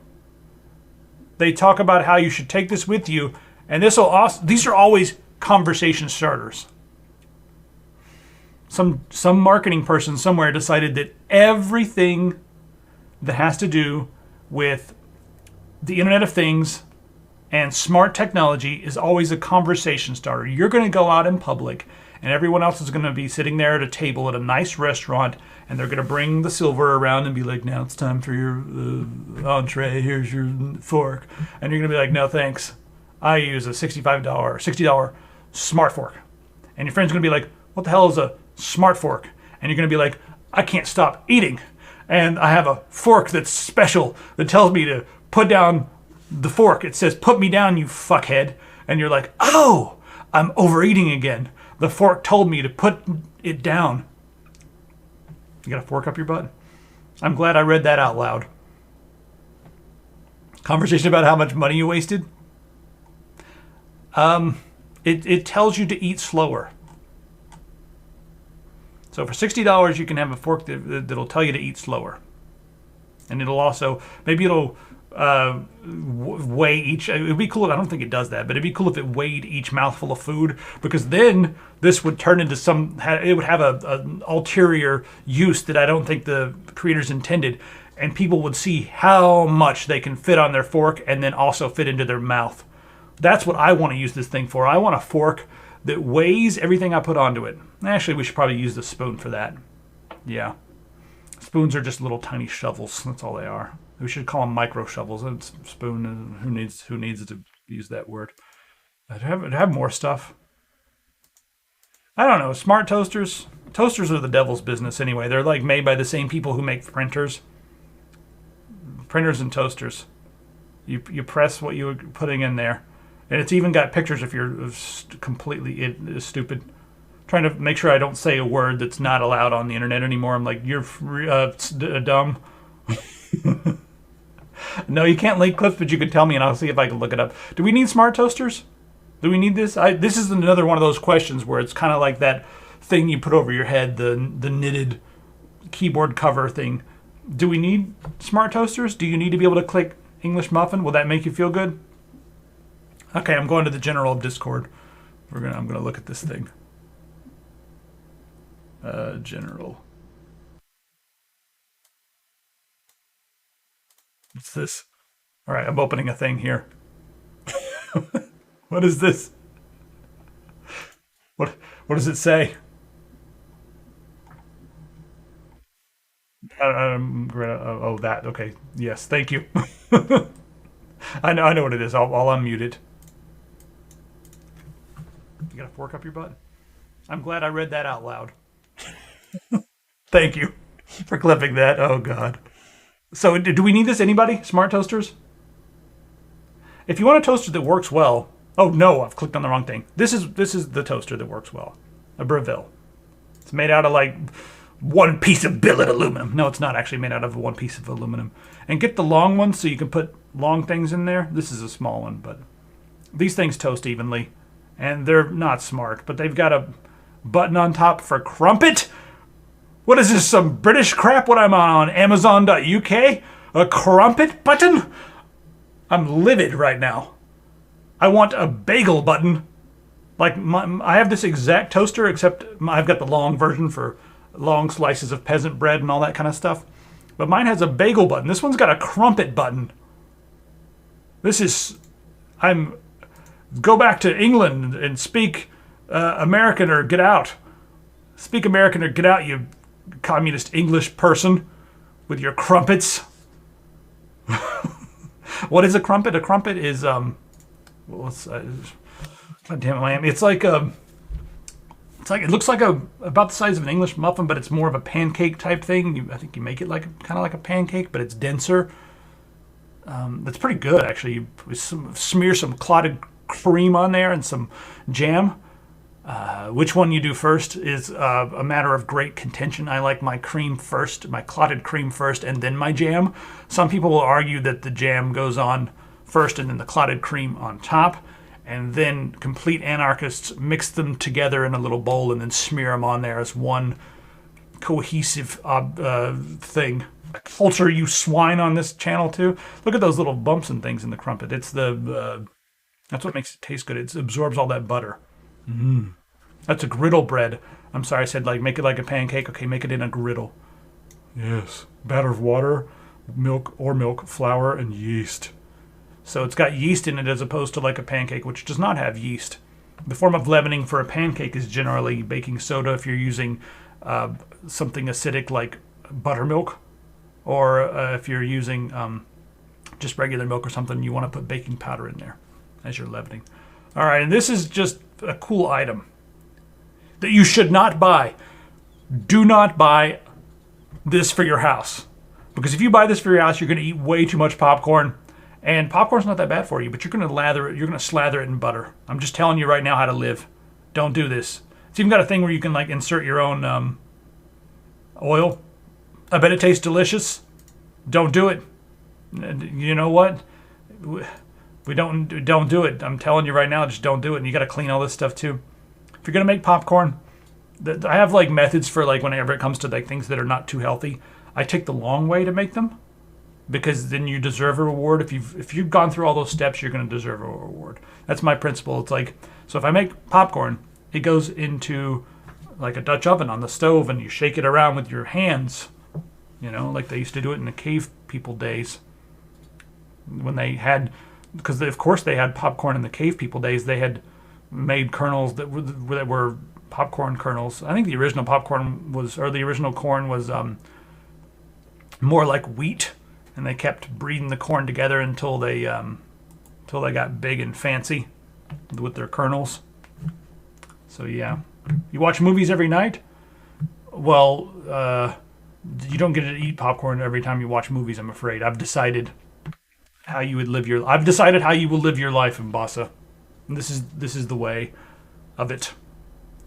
they talk about how you should take this with you. And these are always conversation starters. some marketing person somewhere decided that everything that has to do with the Internet of Things and smart technology is always a conversation starter. You're going to go out in public, and everyone else is going to be sitting there at a table at a nice restaurant, and they're going to bring the silver around and be like, now it's time for your entree. Here's your fork. And you're going to be like, no, thanks. I use a $60 smart fork. And your friend's going to be like, what the hell is a smart fork? And you're going to be like, I can't stop eating. And I have a fork that's special that tells me to put down the fork. It says, put me down, you fuckhead. And you're like, oh, I'm overeating again. The fork told me to put it down. You got a fork up your butt? I'm glad I read that out loud. Conversation about how much money you wasted? It tells you to eat slower. So for $60, you can have a fork that'll tell you to eat slower. And it'll also, maybe it'll weigh each. It would be cool. I don't think it does that, but it'd be cool if it weighed each mouthful of food, because then this would turn into it would have an ulterior use that I don't think the creators intended, and people would see how much they can fit on their fork and then also fit into their mouth. That's what I want to use this thing for. I want a fork that weighs everything I put onto it. Actually, we should probably use the spoon for that. Yeah. Spoons are just little tiny shovels. That's all they are. We should call them micro shovels. It's spoon. Who needs to use that word? I'd have more stuff. I don't know. Smart toasters. Toasters are the devil's business anyway. They're like made by the same people who make printers. Printers and toasters. You press what you're putting in there. And it's even got pictures if you're completely stupid. Trying to make sure I don't say a word that's not allowed on the internet anymore. I'm like, you're dumb. No, you can't link clips, but you can tell me and I'll see if I can look it up. Do we need smart toasters? Do we need this? This is another one of those questions where it's kind of like that thing you put over your head, the knitted keyboard cover thing. Do we need smart toasters? Do you need to be able to click English muffin? Will that make you feel good? Okay, I'm going to the general Discord. I'm gonna look at this thing. General. What's this? All right, I'm opening a thing here. What is this? What does it say? Oh, that. Okay. Yes. Thank you. I know what it is. I'll unmute it. You got a fork up your butt? I'm glad I read that out loud. Thank you for clipping that. Oh, God. So do we need this? Anybody? Smart toasters? If you want a toaster that works well... Oh, no, I've clicked on the wrong thing. This is the toaster that works well. A Breville. It's made out of, like, one piece of billet aluminum. No, it's not actually made out of one piece of aluminum. And get the long one so you can put long things in there. This is a small one, but these things toast evenly. And they're not smart, but they've got a button on top for crumpet. What is this, some British crap? What I'm on Amazon.uk? A crumpet button? I'm livid right now. I want a bagel button. Like, I have this exact toaster, except I've got the long version for long slices of peasant bread and all that kind of stuff. But mine has a bagel button. This one's got a crumpet button. This is... Go back to England and speak American or get out. Speak American or get out, you communist English person with your crumpets. What is a crumpet? A crumpet is God damn it, Miami. It's like it looks like about the size of an English muffin, but it's more of a pancake type thing. I think you make it kind of like a pancake, but it's denser. That's pretty good actually. You smear some clotted cream on there and some jam. Which one you do first is a matter of great contention. I like my cream first, my clotted cream first, and then my jam. Some people will argue that the jam goes on first and then the clotted cream on top. And then complete anarchists mix them together in a little bowl and then smear them on there as one cohesive thing. Culture you swine on this channel too. Look at those little bumps and things in the crumpet. It's that's what makes it taste good. It absorbs all that butter. That's a griddle bread. I'm sorry, I said like make it like a pancake. Okay, make it in a griddle. Yes. Batter of water, milk, flour, and yeast. So it's got yeast in it as opposed to like a pancake, which does not have yeast. The form of leavening for a pancake is generally baking soda if you're using something acidic like buttermilk, or if you're using just regular milk or something, you want to put baking powder in there as your leavening. All right, and this is just a cool item that you should not buy. Do not buy this for your house, because if you buy this for your house, you're going to eat way too much popcorn. And popcorn's not that bad for you, but you're going to lather it. You're going to slather it in butter. I'm just telling you right now how to live. Don't do this. It's even got a thing where you can like insert your own oil. I bet it tastes delicious. Don't do it. You know what? We don't do it. I'm telling you right now, just don't do it. And you got to clean all this stuff too. If you're going to make popcorn, I have like methods for like whenever it comes to like things that are not too healthy. I take the long way to make them, because then you deserve a reward. If you've gone through all those steps, you're going to deserve a reward. That's my principle. It's like, so if I make popcorn, it goes into like a Dutch oven on the stove, and you shake it around with your hands, you know, like they used to do it in the cave people days. When they had, because of course they had popcorn in the cave people days, they had made kernels that were popcorn kernels. I think the original popcorn was, or the original corn was more like wheat. And they kept breeding the corn together until they got big and fancy with their kernels. So yeah, you watch movies every night. Well, you don't get to eat popcorn every time you watch movies. I'm afraid. I've decided how you will live your life in Bossa. And this is the way of it.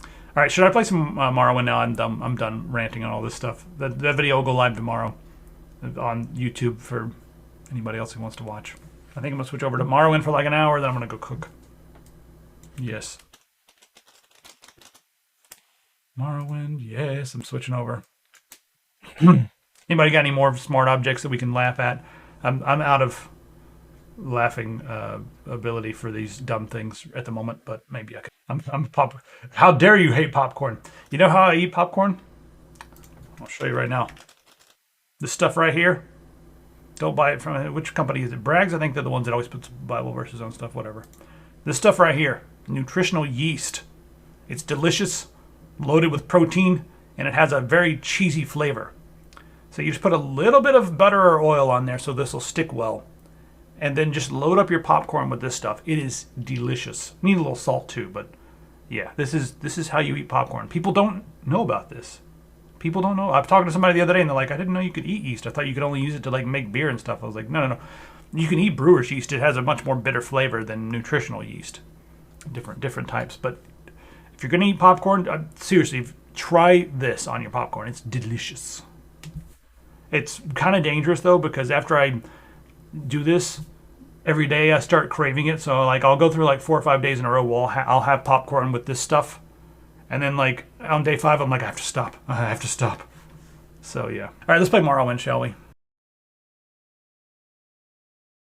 All right, should I play some Morrowind now? I'm done ranting on all this stuff. That video will go live tomorrow on YouTube for anybody else who wants to watch. I think I'm going to switch over to Morrowind for like an hour, then I'm going to go cook. Yes. Morrowind, yes, I'm switching over. Anybody got any more smart objects that we can laugh at? I'm out of laughing ability for these dumb things at the moment, but maybe I can. How dare you hate popcorn? You know how I eat popcorn? I'll show you right now. This stuff right here, don't buy it from, which company is it? Bragg's, I think they're the ones that always puts Bible verses on stuff, whatever. This stuff right here, nutritional yeast. It's delicious, loaded with protein, and it has a very cheesy flavor. So you just put a little bit of butter or oil on there so this will stick well. And then just load up your popcorn with this stuff. It is delicious. Need a little salt too, but yeah, this is how you eat popcorn. People don't know about this. People don't know. I was talking to somebody the other day, and they're like, I didn't know you could eat yeast. I thought you could only use it to like make beer and stuff. I was like, no. You can eat brewer's yeast. It has a much more bitter flavor than nutritional yeast. Different types. But if you're going to eat popcorn, seriously, try this on your popcorn. It's delicious. It's kind of dangerous, though, because after I do this every day, I start craving it. So like I'll go through like 4 or 5 days in a row where I'll have popcorn with this stuff. And then, like, on day 5, I'm like, I have to stop. So, yeah. All right, let's play Morrowind, shall we?